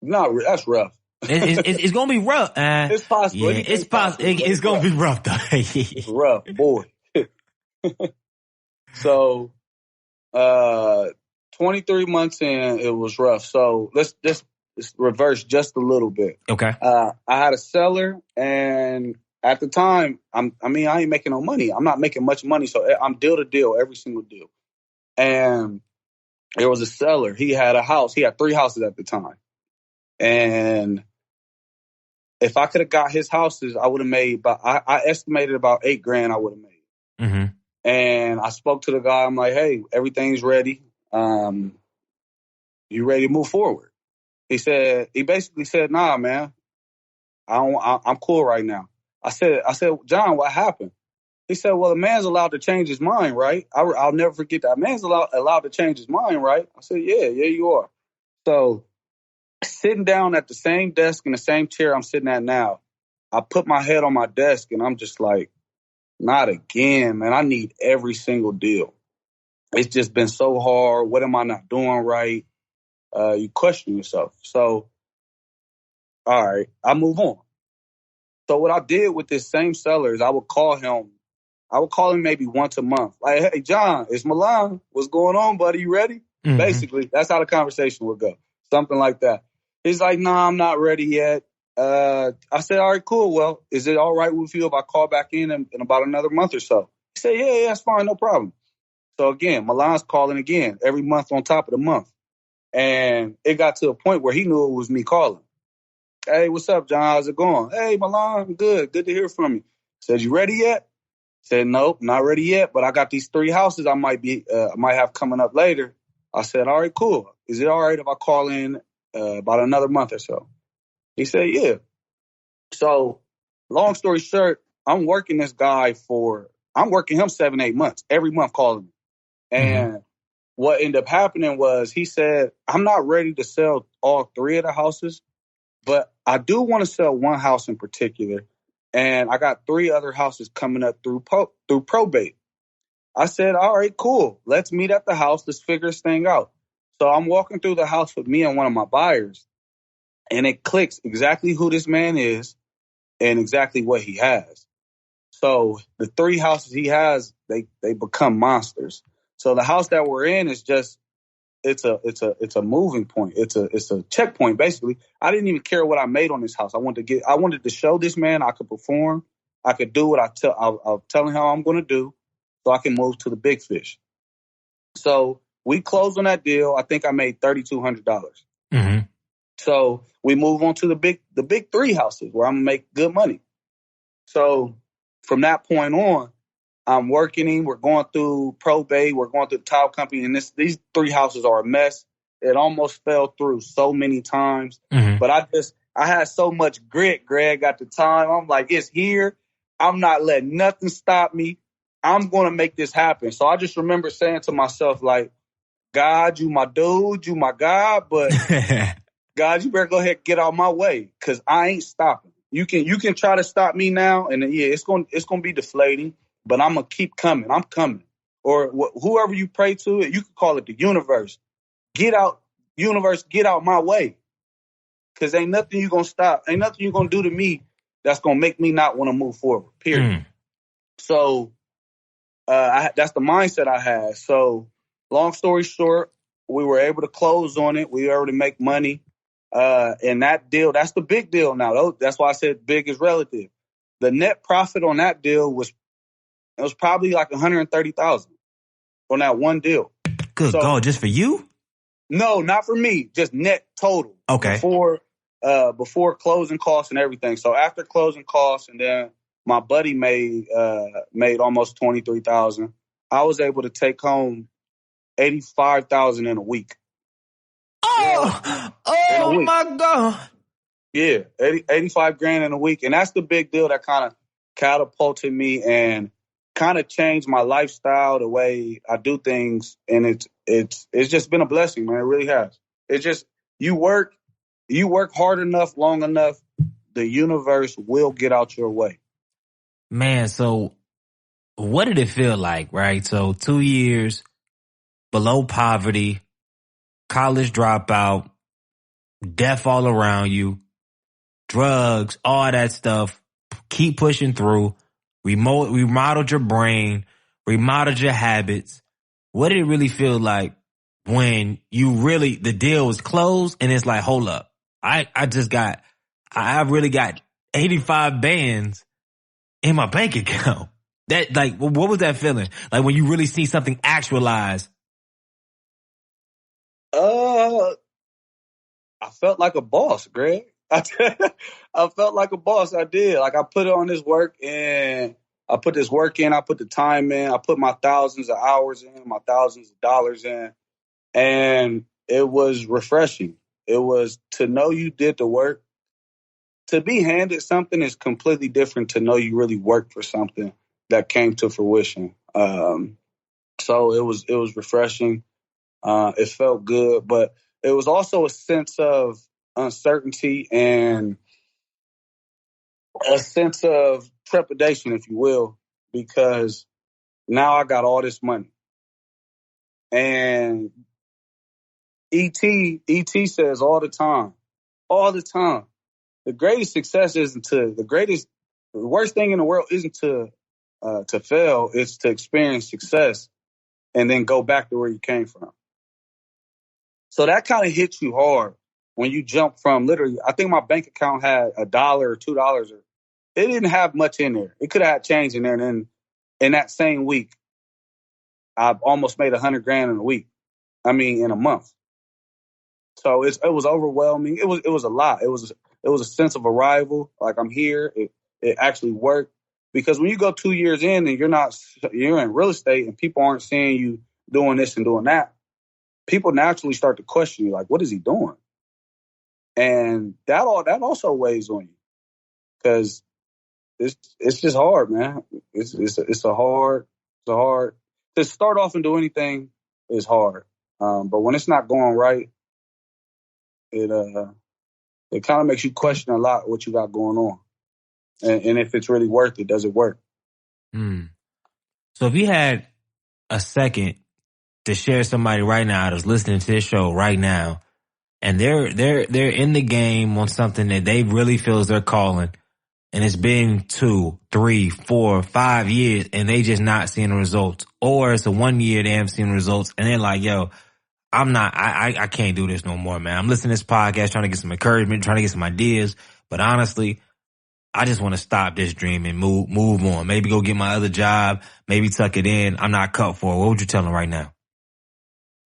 No, that's rough. It's gonna be rough. It's possible. Yeah, it's possible. It's gonna be rough though. It's rough, boy. So, 23 months in, it was rough. So let's reverse just a little bit. Okay. I had a seller, and at the time, I ain't making no money. I'm not making much money, so I'm deal to deal, every single deal. And there was a seller. He had a house. He had 3 houses at the time. And if I could have got his houses, I would have made I estimated about $8 grand I would have made. And I spoke to the guy. I'm like, hey, everything's ready. You ready to move forward? He basically said, nah, man, I'm cool right now. I said, John, what happened? He said, well, the man's allowed to change his mind, right? I'll never forget that. Man's allowed to change his mind, right? I said, yeah, you are. So sitting down at the same desk in the same chair I'm sitting at now, I put my head on my desk and I'm just like, not again, man. I need every single deal. It's just been so hard. What am I not doing right? You question yourself. So, all right, I move on. So what I did with this same seller is I would call him maybe once a month. Like, hey, John, it's Malon. What's going on, buddy? You ready? Basically, that's how the conversation would go. Something like that. He's like, nah, I'm not ready yet. I said, all right, cool. Well, is it all right with you if I call back in about another month or so? He said, yeah, that's fine. No problem. So again, Malon's calling again every month on top of the month. And it got to a point where he knew it was me calling. Hey, what's up, John? How's it going? Hey, Malon, good. Good to hear from you. Said, you ready yet? Said, nope, not ready yet, but I got these 3 houses I might have coming up later. I said, all right, cool. Is it all right if I call in about another month or so? He said, yeah. So long story short, I'm working him 7-8 months, every month calling me. And what ended up happening was he said, I'm not ready to sell all 3 of the houses, but I do want to sell one house in particular. And I got 3 other houses coming up through probate. I said, all right, cool. Let's meet at the house. Let's figure this thing out. So I'm walking through the house with me and one of my buyers, and it clicks exactly who this man is and exactly what he has. So the 3 houses he has, they become monsters. So the house that we're in is just, it's a moving point. It's a checkpoint, basically. I didn't even care what I made on this house. I wanted to show this man I could perform. I could do what I'll tell him how I'm going to do, so I can move to the big fish. So we closed on that deal. I think I made $3,200. Mm-hmm. So we move on to the big 3 houses where I'm gonna make good money. So from that point on, I'm working. We're going through probate. We're going through the title company, and these 3 houses are a mess. It almost fell through so many times, but I had so much grit, Greg, at the time. I'm like, it's here. I'm not letting nothing stop me. I'm going to make this happen. So I just remember saying to myself, like, God, you my dude, you my God, but God, you better go ahead and get out my way, because I ain't stopping. You can try to stop me now, and yeah, it's going to be deflating, but I'm going to keep coming. I'm coming. Or whoever you pray to, you can call it the universe. Get out, universe, get out my way. Because ain't nothing you going to stop. Ain't nothing you going to do to me that's going to make me not want to move forward, period. So that's the mindset I had. So long story short, we were able to close on it. We were able to make money. And that deal, that's the big deal now. That's why I said big is relative. The net profit on that deal was probably like $130,000 on that one deal. Good God, just for you? No, not for me. Just net total. Okay. Before closing costs and everything. So after closing costs, and then my buddy made almost $23,000. I was able to take home $85,000 in a week. Oh my God. Yeah, 85 grand in a week. And that's the big deal that kind of catapulted me and kind of changed my lifestyle, the way I do things. And it's just been a blessing, man. It really has. It's just, you work hard enough, long enough, the universe will get out your way. Man, so what did it feel like, right? So 2 years below poverty, college dropout, death all around you, drugs, all that stuff. Keep pushing through. Remodeled your brain, remodeled your habits. What did it really feel like when the deal was closed and it's like, hold up, I really got 85 bands in my bank account. That, like, what was that feeling? Like when you really see something actualized? I felt like a boss, Greg. I felt like a boss. I did. Like, I put on this work, and I put this work in. I put the time in. I put my thousands of hours in, my thousands of dollars in. And it was refreshing. It was to know you did the work. To be handed something is completely different to know you really worked for something that came to fruition. So it was refreshing. It felt good, but it was also a sense of uncertainty and a sense of trepidation, if you will, because now I got all this money. And ET says all the time, the greatest success the worst thing in the world isn't to fail, it's to experience success and then go back to where you came from. So that kind of hits you hard when you jump from, literally, I think my bank account had $1 or $2. It didn't have much in there. It could have had change in there. And then in that same week, I almost made $100,000 in a month. So it was overwhelming. It was a lot. It was a sense of arrival. Like, I'm here. It actually worked. Because when you go 2 years in and you're in real estate and people aren't seeing you doing this and doing that, people naturally start to question you, like, what is he doing? And that also weighs on you, because it's just hard, man. It's hard to start off and do anything is hard. But when it's not going right, it kind of makes you question a lot what you got going on, and if it's really worth it. Does it work? So if you had a second to share somebody right now that's listening to this show right now, and they're in the game on something that they really feel is their calling, and it's been 2, 3, 4, 5 years and they just not seeing the results. Or it's a 1 year they haven't seen the results and they're like, yo, I can't do this no more, man. I'm listening to this podcast, trying to get some encouragement, trying to get some ideas. But honestly, I just want to stop this dream and move on. Maybe go get my other job, maybe tuck it in. I'm not cut for it. What would you tell them right now?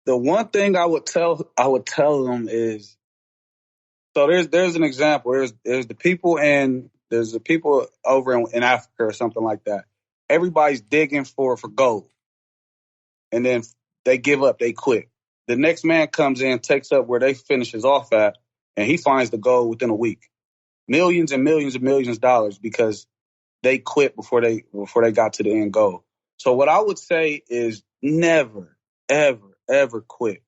The one thing I would tell them is, so there's an example. There's the people over in Africa or something like that. Everybody's digging for gold. And then they give up, they quit. The next man comes in, takes up where they finishes off at, and he finds the gold within a week. Millions and millions and millions of dollars because they quit before they got to the end goal. So what I would say is never, ever, ever quit.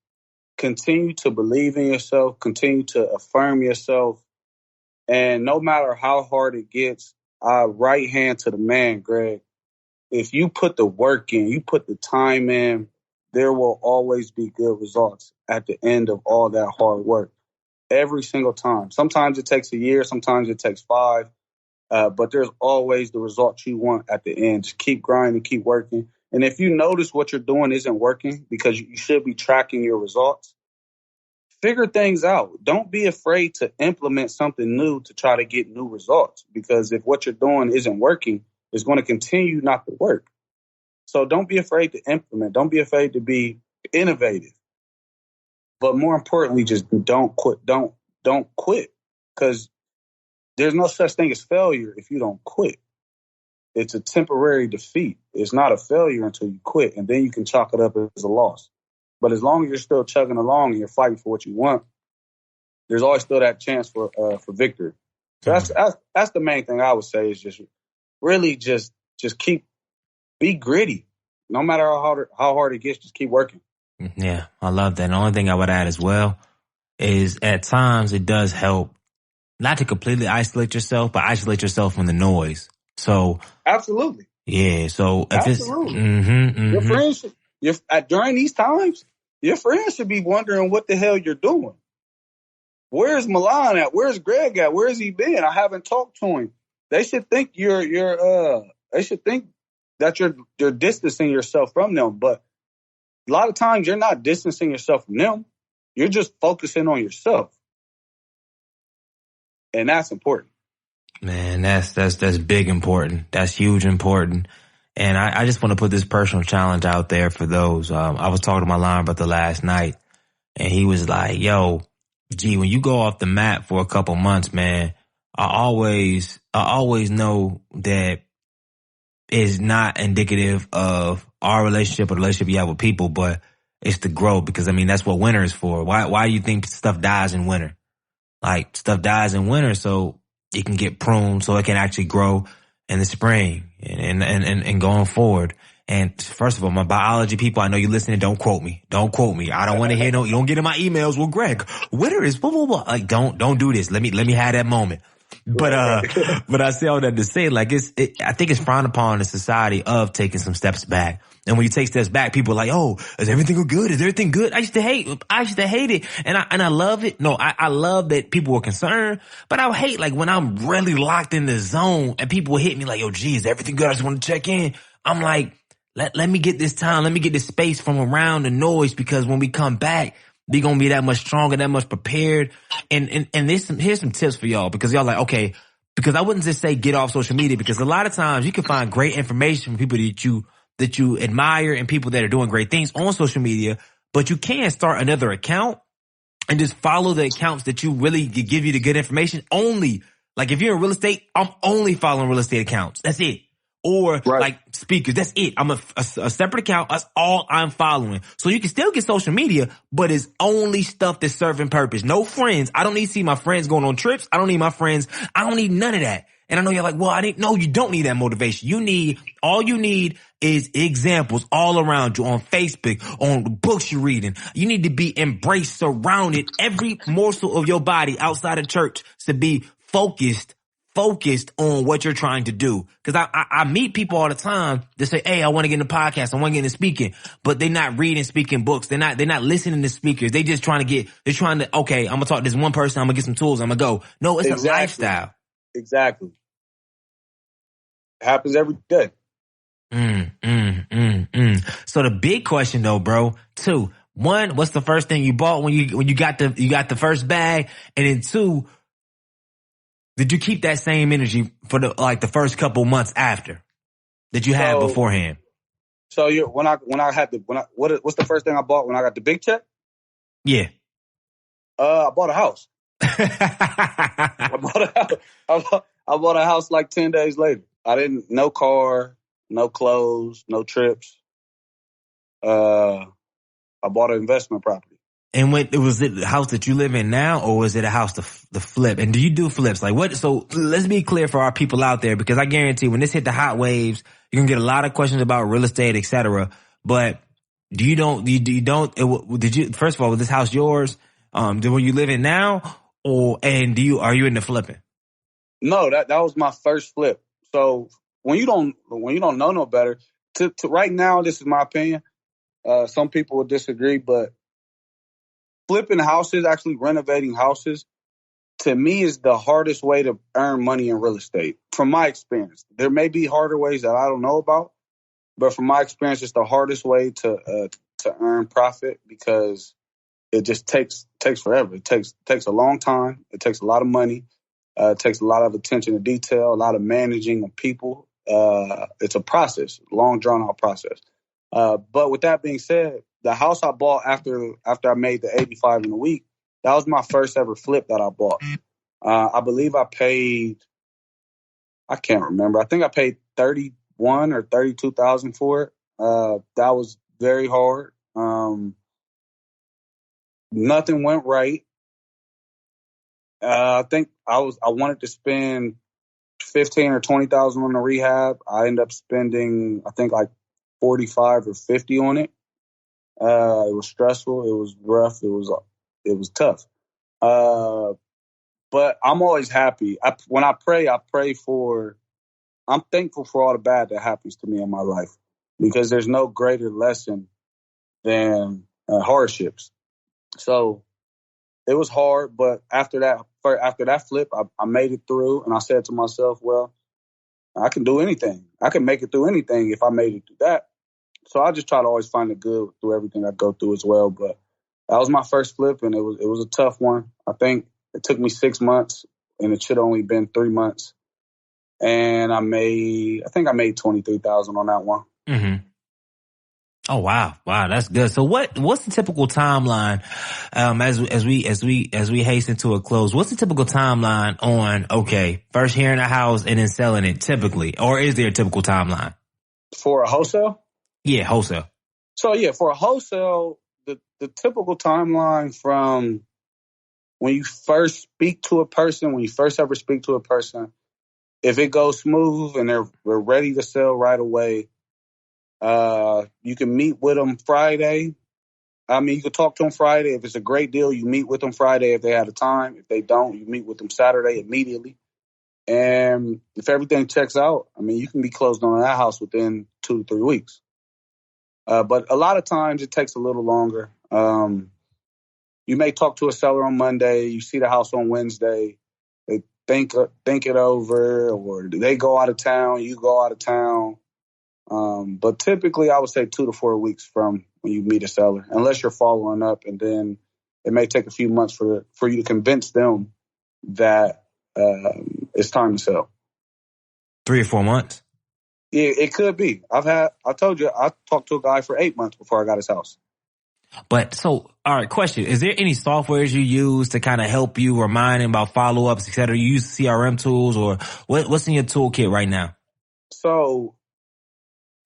Continue to believe in yourself, continue to affirm yourself. And no matter how hard it gets, right hand to the man, Greg. If you put the work in, you put the time in, there will always be good results at the end of all that hard work. Every single time. Sometimes it takes a year, sometimes it takes 5, but there's always the results you want at the end. Just keep grinding, keep working. And if you notice what you're doing isn't working, because you should be tracking your results, figure things out. Don't be afraid to implement something new to try to get new results, because if what you're doing isn't working, it's going to continue not to work. So don't be afraid to implement. Don't be afraid to be innovative. But more importantly, just don't quit. Don't quit, because there's no such thing as failure if you don't quit. It's a temporary defeat. It's not a failure until you quit, and then you can chalk it up as a loss. But as long as you're still chugging along and you're fighting for what you want, there's always still that chance for victory. So that's the main thing I would say, is just really just be gritty. No matter how hard it gets, just keep working. Yeah, I love that. And the only thing I would add as well is at times it does help not to completely isolate yourself, but isolate yourself from the noise. So absolutely. Yeah. So if absolutely. It's your friends, during these times, your friends should be wondering what the hell you're doing. Where's Malon at? Where's Greg at? Where's he been? I haven't talked to him. They should think they should think that you're distancing yourself from them. But a lot of times you're not distancing yourself from them. You're just focusing on yourself. And that's important. Man, that's big important. That's huge important. And I just want to put this personal challenge out there for those. I was talking to Malon about the last night, and he was like, yo, G, when you go off the map for a couple months, man, I always know that is not indicative of our relationship or the relationship you have with people, but it's the growth, because I mean, that's what winter is for. Why do you think stuff dies in winter? Like, stuff dies in winter so it can get pruned, so it can actually grow in the spring and going forward. And first of all, my biology people, I know you listening, don't quote me. Don't quote me. I don't want to hear you don't get in my emails. Well, Greg, winter is blah, blah, blah. Like, don't do this. Let me have that moment. But I say all that to say, like, I think it's frowned upon in the society of taking some steps back. And when you take steps back, people are like, oh, is everything good? Is everything good? I used to hate it. And I love it. No, I love that people were concerned, but I hate, like, when I'm really locked in the zone and people hit me like, yo, gee, is everything good? I just want to check in. I'm like, let me get this time. Let me get this space from around the noise, because when we come back, we're going to be that much stronger, that much prepared. And here's some tips for y'all, because y'all like, okay, because I wouldn't just say get off social media, because a lot of times you can find great information from people that you admire and people that are doing great things on social media, but you can start another account and just follow the accounts that you really give you the good information. Only, like, if you're in real estate, I'm only following real estate accounts. That's it. Or like speakers. That's it. I'm a separate account. That's all I'm following. So you can still get social media, but it's only stuff that's serving purpose. No friends. I don't need to see my friends going on trips. I don't need my friends. I don't need none of that. And I know you're like, well, I didn't know. You don't need that motivation. All you need is examples all around you on Facebook, on the books you're reading. You need to be embraced, surrounded. Every morsel of your body outside of church should be focused on what you're trying to do. Cause I meet people all the time that say, hey, I want to get in the podcast. I want to get into speaking, but they're not reading speaking books. They're not listening to speakers. They just okay, I'm going to talk to this one person. I'm going to get some tools. I'm going to go. No, it's a lifestyle. Exactly. happens every day. So the big question though, bro, two, one, what's the first thing you bought when you got the first bag? And then two, did you keep that same energy for the first couple months after that you had beforehand? So what's the first thing I bought when I got the big check? Yeah. I bought a house. I bought a house like 10 days later. No car, no clothes, no trips. I bought an investment property. And was it the house that you live in now, or was it a house to flip? And do you do flips? Like what? So let's be clear for our people out there, because I guarantee when this hit the hot waves, you're gonna get a lot of questions about real estate, etc. But first of all, was this house yours? Were you live in now, are you into flipping? No, that was my first flip. So when you don't know no better, to right now, this is my opinion. Some people will disagree, but flipping houses, actually renovating houses, to me is the hardest way to earn money in real estate. From my experience, there may be harder ways that I don't know about, but from my experience, it's the hardest way to earn profit, because it just takes forever. It takes a long time. It takes a lot of money. It takes a lot of attention to detail, a lot of managing of people. It's a process, long drawn out process. But with that being said, the house I bought after I made the 85 in a week, that was my first ever flip that I bought. I believe I can't remember. I think I paid 31 or 32,000 for it. That was very hard. Nothing went right. I think I wanted to spend 15 or 20,000 on the rehab. I ended up spending, I think, like 45 or 50 on it. It was stressful. It was rough. It was tough. But I'm always happy. When I pray, I'm thankful for all the bad that happens to me in my life, because there's no greater lesson than hardships. So it was hard, but after that flip, I made it through, and I said to myself, well, I can do anything. I can make it through anything if I made it through that. So I just try to always find the good through everything I go through as well. But that was my first flip, and it was a tough one. I think it took me 6 months, and it should have only been 3 months. And I think I made 23,000 on that one. Mm-hmm. Oh wow, that's good. So what's the typical timeline as we hasten to a close? What's the typical timeline on first hearing a house and then selling it typically, or is there a typical timeline for a wholesale? Yeah, wholesale. So yeah, for a wholesale, the typical timeline from when you first speak to a person, when you first ever speak to a person, if it goes smooth and we're ready to sell right away, you can meet with them Friday. You can talk to them Friday. If it's a great deal, you meet with them Friday if they have the time. If they don't, you meet with them Saturday immediately. And if everything checks out, you can be closed on that house within 2 to 3 weeks. But a lot of times it takes a little longer. You may talk to a seller on Monday. You see the house on Wednesday. They think it over, or they go out of town. You go out of town. But typically, I would say 2 to 4 weeks from when you meet a seller, unless you're following up, and then it may take a few months for you to convince them that it's time to sell. 3 or 4 months? Yeah, it could be. I told you, I talked to a guy for 8 months before I got his house. But so, all right, question. Is there any softwares you use to kind of help you remind him about follow-ups, et cetera? You use CRM tools, or what's in your toolkit right now? So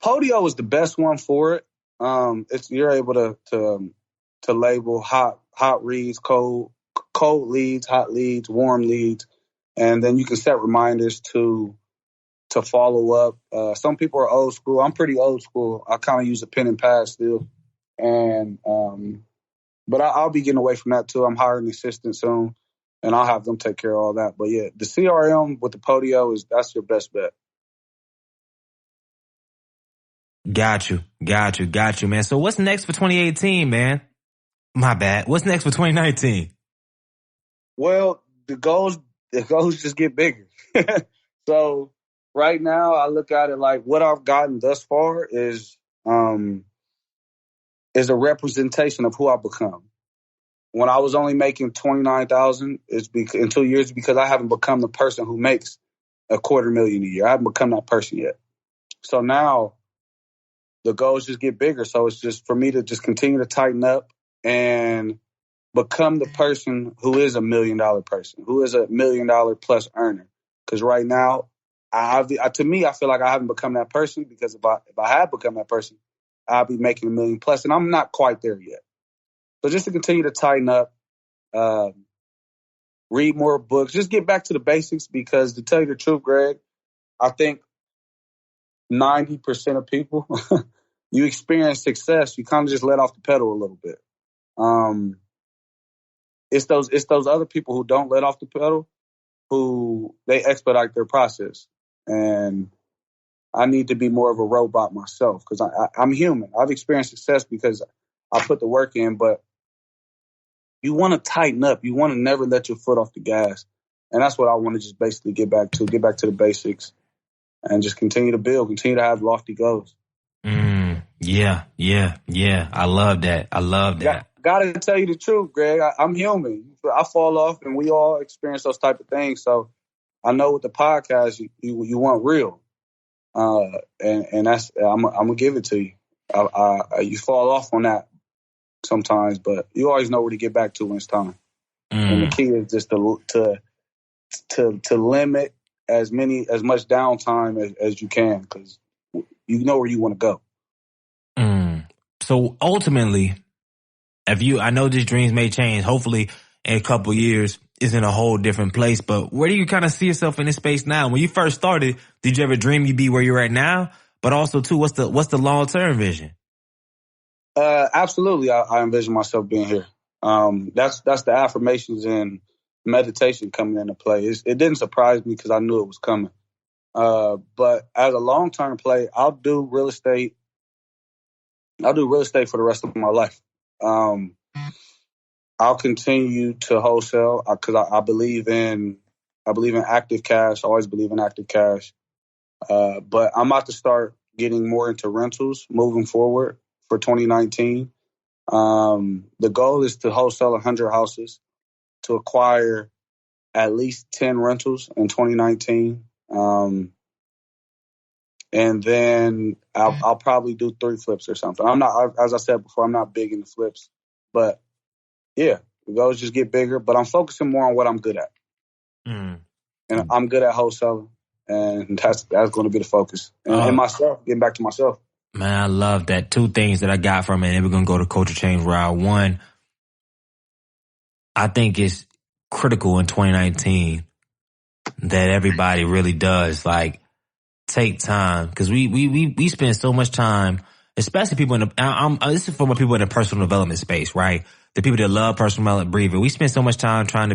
Podio is the best one for it. You're able to label hot reads, cold leads, hot leads, warm leads, and then you can set reminders to follow up. Some people are old school. I'm pretty old school. I kind of use a pen and pad still, and but I'll be getting away from that too. I'm hiring an assistant soon, and I'll have them take care of all that. But yeah, the CRM with the Podio that's your best bet. Got you, man. So what's next for 2018, man? My bad. What's next for 2019? Well, the goals just get bigger. So right now, I look at it like what I've gotten thus far is a representation of who I've become. When I was only making $29,000, in 2 years, because I haven't become the person who makes $250,000 a year. I haven't become that person yet. So now the goals just get bigger. So it's just for me to just continue to tighten up and become the person who is $1 million person, who is $1 million plus earner. Because right now, to me, I feel like I haven't become that person, because if I had become that person, I'd be making $1 million plus, and I'm not quite there yet. So just to continue to tighten up, read more books, just get back to the basics, because to tell you the truth, Greg, I think 90% of people, you experience success, you kind of just let off the pedal a little bit. It's those other people who don't let off the pedal, who they expedite their process. And I need to be more of a robot myself, because I'm human. I've experienced success because I put the work in, but you want to tighten up. You want to never let your foot off the gas. And that's what I want to just basically get back to the basics and just continue to build, continue to have lofty goals. Yeah. I love that. Got to tell you the truth, Greg. I'm human. I fall off, and we all experience those type of things. So I know with the podcast, you want real. And that's, I'm going to give it to you. You fall off on that sometimes, but you always know where to get back to when it's time. And the key is just to limit as much downtime as you can, because you know where you want to go. So ultimately, I know these dreams may change. Hopefully, in a couple of years, it's in a whole different place. But where do you kind of see yourself in this space now? When you first started, did you ever dream you'd be where you're at now? But also, too, what's the long-term vision? Absolutely, I envision myself being here. That's the affirmations and meditation coming into play. It didn't surprise me because I knew it was coming. But as a long-term play, I'll do real estate. I'll do real estate for the rest of my life. I'll continue to wholesale because I believe in active cash. I always believe in active cash. But I'm about to start getting more into rentals moving forward for 2019. The goal is to wholesale 100 houses, to acquire at least 10 rentals in 2019. And then I'll probably do 3 flips or something. I'm not, as I said before, I'm not big into flips, but yeah, the goals just get bigger. But I'm focusing more on what I'm good at, and I'm good at wholesaling, and that's going to be the focus. And myself, getting back to myself. Man, I love that. 2 things that I got from it, and we're going to go to culture change route. 1, I think it's critical in 2019 that everybody really does take time, because we spend so much time, especially people this is for my people in the personal development space, right? The people that love personal development, breathe it. We spend so much time trying to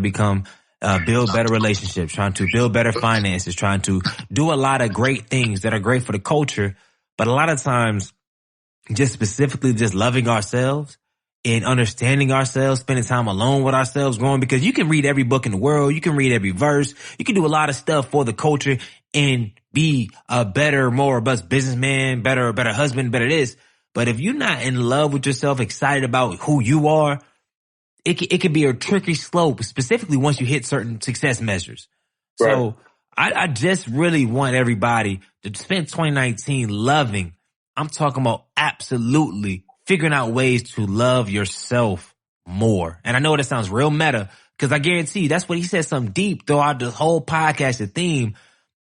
build better relationships, trying to build better finances, trying to do a lot of great things that are great for the culture. But a lot of times, just specifically just loving ourselves and understanding ourselves, spending time alone with ourselves, growing, because you can read every book in the world, you can read every verse, you can do a lot of stuff for the culture and be a better, more robust businessman, better husband, better this. But if you're not in love with yourself, excited about who you are, it could be a tricky slope, specifically once you hit certain success measures. Right. So I just really want everybody to spend 2019 loving. I'm talking about absolutely figuring out ways to love yourself more. And I know that sounds real meta, because I guarantee you that's what he said, something deep throughout the whole podcast, the theme.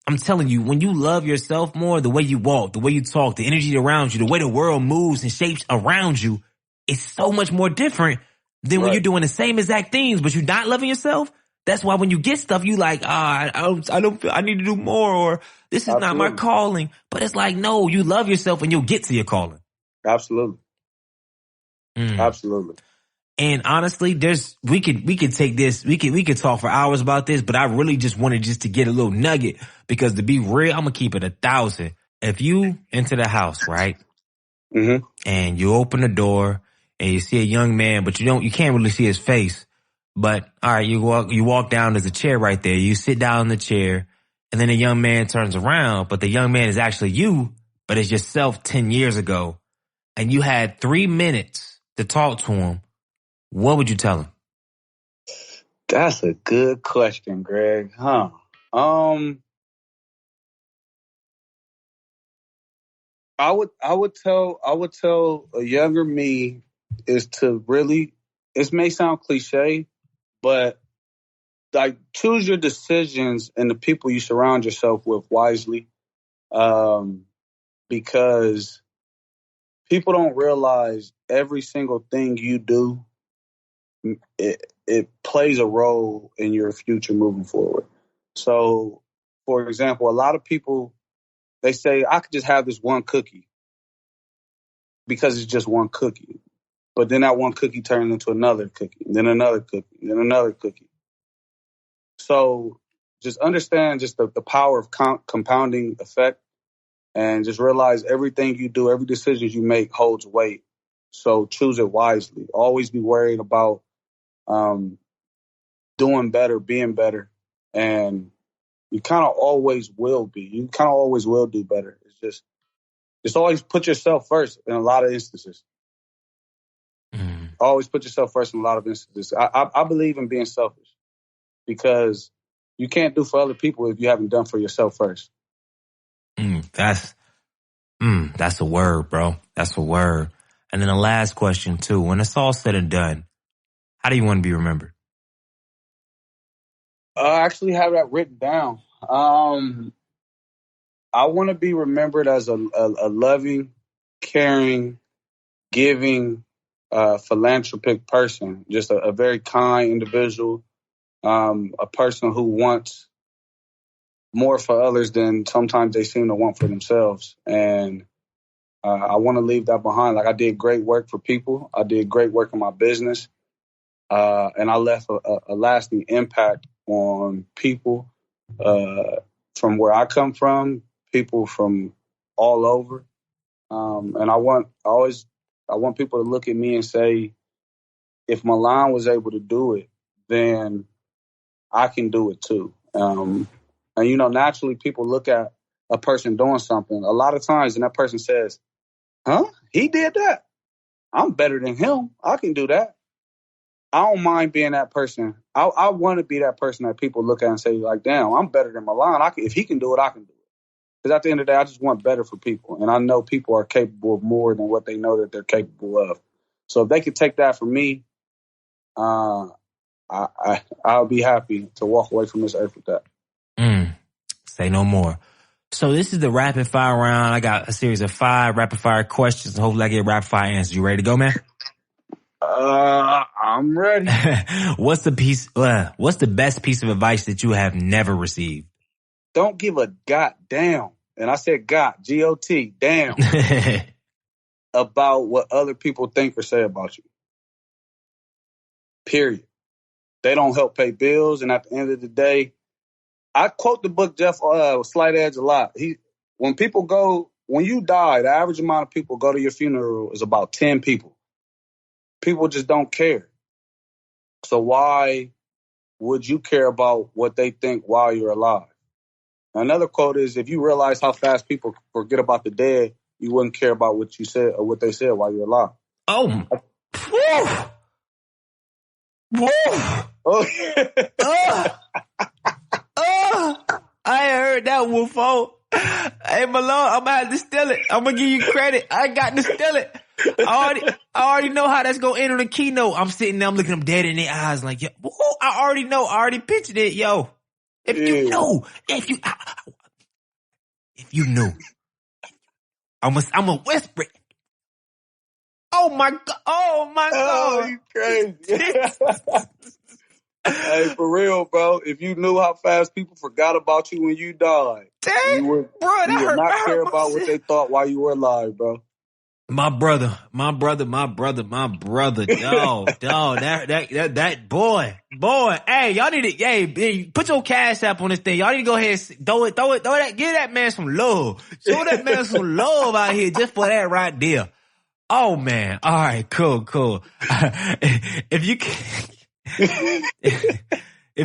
I'm telling you, when you love yourself more, the way you walk, the way you talk, the energy around you, the way the world moves and shapes around you, it's so much more different than when you're doing the same exact things, but you're not loving yourself. That's why when you get stuff, you like, I don't feel I need to do more, or this is not my calling. But it's like, no, you love yourself and you'll get to your calling. Absolutely. Absolutely. And honestly, we could take this, we could talk for hours about this, but I really just wanted to get a little nugget, because to be real, I'm gonna keep it 1,000. If you enter the house, right? Mm-hmm. And you open the door and you see a young man, but you can't really see his face. But all right, you walk down, there's a chair right there. You sit down in the chair And then a young man turns around, but the young man is actually you, but it's yourself 10 years ago. And you had 3 minutes to talk to him. What would you tell him? That's a good question, Greg. Huh? I would tell a younger me is to really, this may sound cliche, but like choose your decisions and the people you surround yourself with wisely. Because people don't realize every single thing you do, it plays a role in your future moving forward. So, for example, a lot of people, they say, I could just have this one cookie because it's just one cookie. But then that one cookie turns into another cookie, then another cookie, then another cookie. So just understand just the power of compounding effect, and just realize everything you do, every decision you make holds weight. So choose it wisely. Always be worried about doing better, being better. And you kind of always will be. You kind of always will do better. It's just always put yourself first in a lot of instances. Always put yourself first in a lot of instances. I believe in being selfish because you can't do for other people if you haven't done for yourself first. That's a word, bro. That's a word. And then the last question too, when it's all said and done, how do you want to be remembered? I actually have that written down. I want to be remembered as a loving, caring, giving, philanthropic person. Just a very kind individual, a person who wants more for others than sometimes they seem to want for themselves. And I want to leave that behind. Like, I did great work for people. I did great work in my business. And I left a lasting impact on people from where I come from, people from all over. And I want people to look at me and say, if Malon was able to do it, then I can do it too. And, naturally people look at a person doing something a lot of times and that person says, huh? He did that. I'm better than him. I can do that. I don't mind being that person. I want to be that person that people look at and say, like, damn, I'm better than Malon. If he can do it, I can do it. Because at the end of the day, I just want better for people. And I know people are capable of more than what they know that they're capable of. So if they could take that from me, I'll be happy to walk away from this earth with that. Say no more. So this is the rapid fire round. I got a series of 5 rapid fire questions. And hopefully I get rapid fire answers. You ready to go, man? I'm ready. What's the best piece of advice that you have never received? Don't give a goddamn, and I said G-O-T, damn, about what other people think or say about you. Period. They don't help pay bills, and at the end of the day, I quote the book Jeff Slight Edge a lot. When you die, the average amount of people go to your funeral is about 10 people. People just don't care. So why would you care about what they think while you're alive? Another quote is, if you realize how fast people forget about the dead, you wouldn't care about what you said or what they said while you're alive. Oh. I heard that one, folks. Hey, Malone, I'm gonna have to steal it. I'm gonna give you credit. I got to steal it. I already know how that's gonna end on the keynote. I'm sitting there, I'm looking them dead in their eyes like, yo, I already know. I already pictured it, yo. If you knew, I'm gonna whisper it. Oh my God. Oh, you crazy. Hey, for real, bro. If you knew how fast people forgot about you when you died, you would not care about what they thought while you were alive, bro. My brother, dog, that boy. Hey, y'all need to, hey, put your cash app on this thing. Y'all need to go ahead and throw that, give that man some love. Show that man some love out here just for that right there. Oh man. All right, cool. If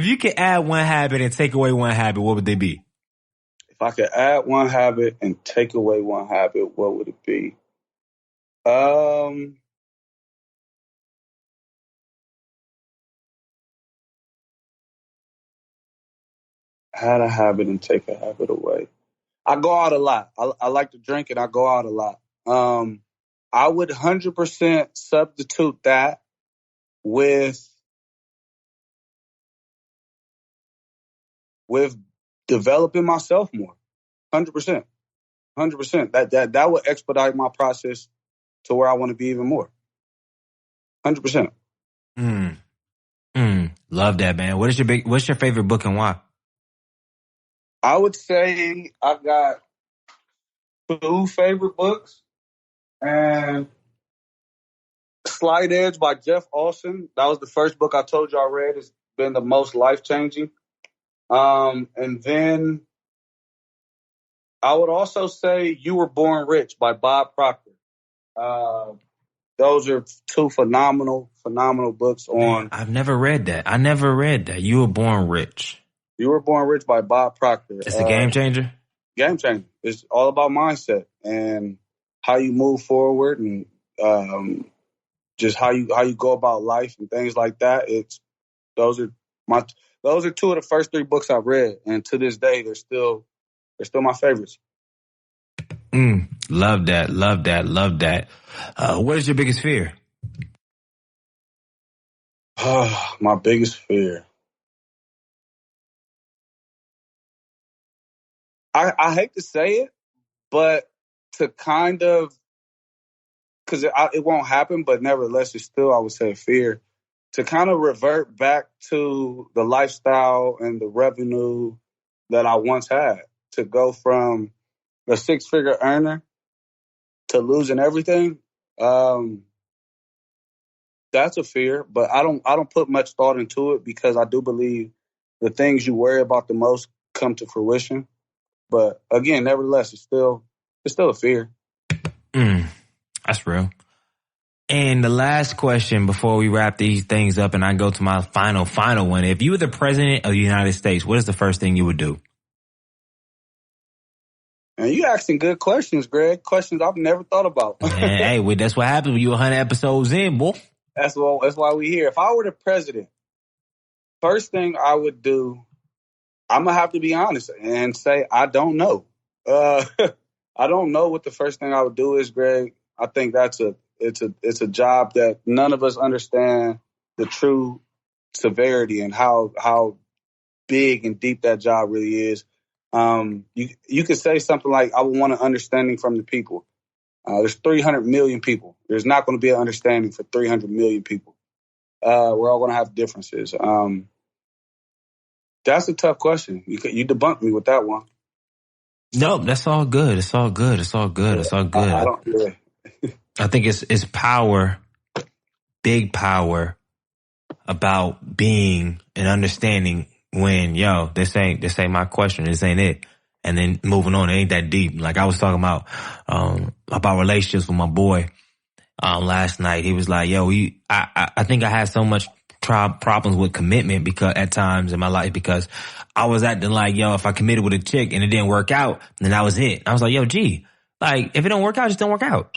you could add one habit and take away one habit, what would they be? I could add one habit and take away one habit, what would it be? Add a habit and take a habit away. I go out a lot. I like to drink and I go out a lot. I would 100% substitute that with developing myself more. 100%. 100%. That would expedite my process to where I want to be even more. 100%. Love that, man. What's your favorite book and why? I would say I got 2 favorite books, and Slight Edge by Jeff Olson. That was the first book I told you I read. It's been the most life-changing. And then I would also say You Were Born Rich by Bob Proctor. Those are 2 phenomenal books on. Man, I've never read that. You Were Born Rich. You Were Born Rich by Bob Proctor. It's a game changer? Game changer. It's all about mindset and how you move forward and just how you go about life and things like that. Those are 2 of the first 3 books I've read, and to this day they're still my favorites. Love that. What is your biggest fear? My biggest fear. I hate to say it, but to kind of, because it won't happen, but nevertheless, it's still, I would say, a fear, to kind of revert back to the lifestyle and the revenue that I once had, to go from a 6-figure earner to losing everything. That's a fear, but I don't put much thought into it, because I do believe the things you worry about the most come to fruition. But again, nevertheless, it's still a fear. That's real. And the last question before we wrap these things up and I go to my final one. If you were the president of the United States, what is the first thing you would do? And you asking good questions, Greg. Questions I've never thought about. Hey, well, that's what happens when you're 100 episodes in, boy. That's why we here. If I were the president, first thing I would do, I'm going to have to be honest and say I don't know. I don't know what the first thing I would do is, Greg. I think it's a job that none of us understand the true severity and how big and deep that job really is. You could say something like, I would want an understanding from the people. There's 300 million people. There's not going to be an understanding for 300 million people. We're all going to have differences. That's a tough question. You debunked me with that one. No, that's all good. It's all good. I think it's power, big power, about being and understanding when, this ain't my question. This ain't it. And then moving on, it ain't that deep. Like I was talking about relationships with my boy, last night. He was like, I think I had so much problems with commitment because at times in my life, because I was acting like, if I committed with a chick and it didn't work out, then that was it. I was like, G, like if it don't work out, just don't work out.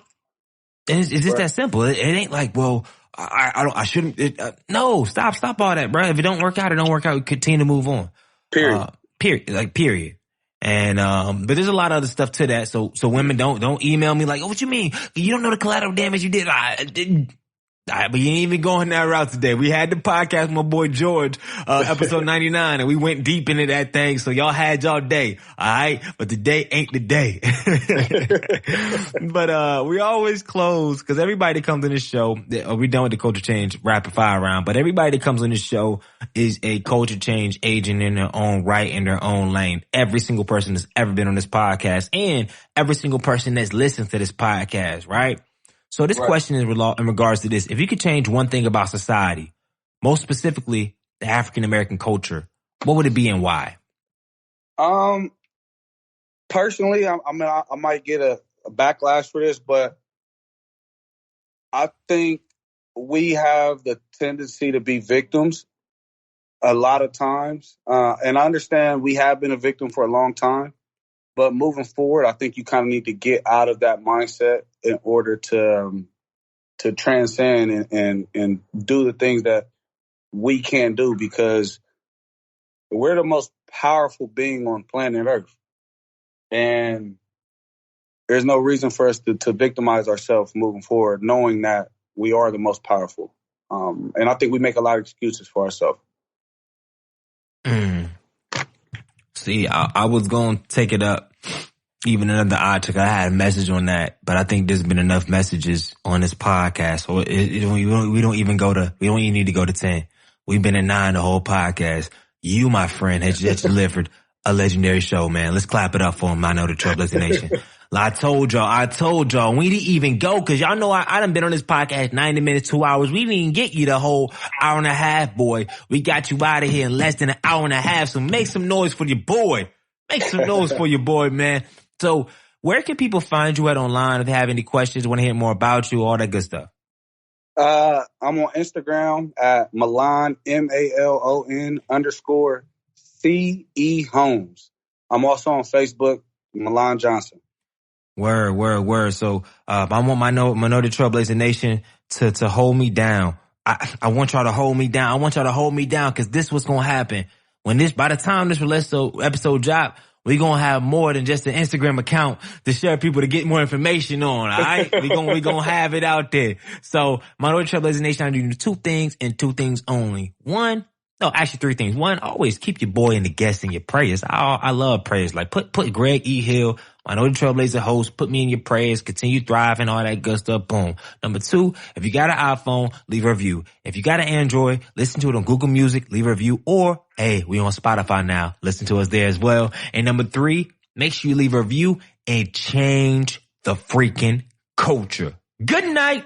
It's just that simple. It ain't like, well, I shouldn't. No, stop all that, bro. If it don't work out, it don't work out. Continue to move on. Period. And, but there's a lot of other stuff to that. So women don't email me like, oh, what you mean? You don't know the collateral damage you did. I didn't. But you ain't even going that route today. We had the podcast with my boy George, episode 99, and we went deep into that thing. So y'all had y'all day. All right. But today ain't the day. But, we always close because everybody that comes on this show, we done with the culture change rapid fire round, but everybody that comes on this show is a culture change agent in their own right, in their own lane. Every single person that's ever been on this podcast and every single person that's listened to this podcast, right? So this question is in regards to this. If you could change one thing about society, most specifically the African-American culture, what would it be and why? Personally, I might get a backlash for this, but I think we have the tendency to be victims a lot of times. And I understand we have been a victim for a long time. But moving forward, I think you kind of need to get out of that mindset in order to transcend and do the things that we can do, because we're the most powerful being on planet Earth. And there's no reason for us to victimize ourselves moving forward, knowing that we are the most powerful. And I think we make a lot of excuses for ourselves. See, I was going to take it up even another I had a message on that, but I think there's been enough messages on this podcast. So we don't even need to go to 10. We've been at 9 the whole podcast. You, my friend, has just delivered a legendary show, man. Let's clap it up for him. I know the Trailblazer Nation. I told y'all, we didn't even go, cause y'all know I done been on this podcast 90 minutes, 2 hours. We didn't even get you the whole hour and a half, boy. We got you out of here in less than an hour and a half. So make some noise for your boy. Make some noise for your boy, man. So where can people find you at online if they have any questions, want to hear more about you, all that good stuff? I'm on Instagram at Malon, MALON _CE Homes. I'm also on Facebook, Malon Johnson. Word. So, I want my Trailblazer Nation to hold me down. I want y'all to hold me down. I want y'all to hold me down, cause this what's gonna happen. By the time this episode drop, we gonna have more than just an Instagram account to share people to get more information on. All right. we gonna have it out there. So, Trailblazer Nation, I'm doing 2 things and 2 things only. 3 things. 1, always keep your boy and the guest in your prayers. I love prayers. Like put Greg E. Hill, Trailblazer host, put me in your prayers, continue thriving, all that good stuff. Boom. Number 2, if you got an iPhone, leave a review. If you got an Android, listen to it on Google Music, leave a review, or hey, we on Spotify now. Listen to us there as well. And number 3, make sure you leave a review and change the freaking culture. Good night.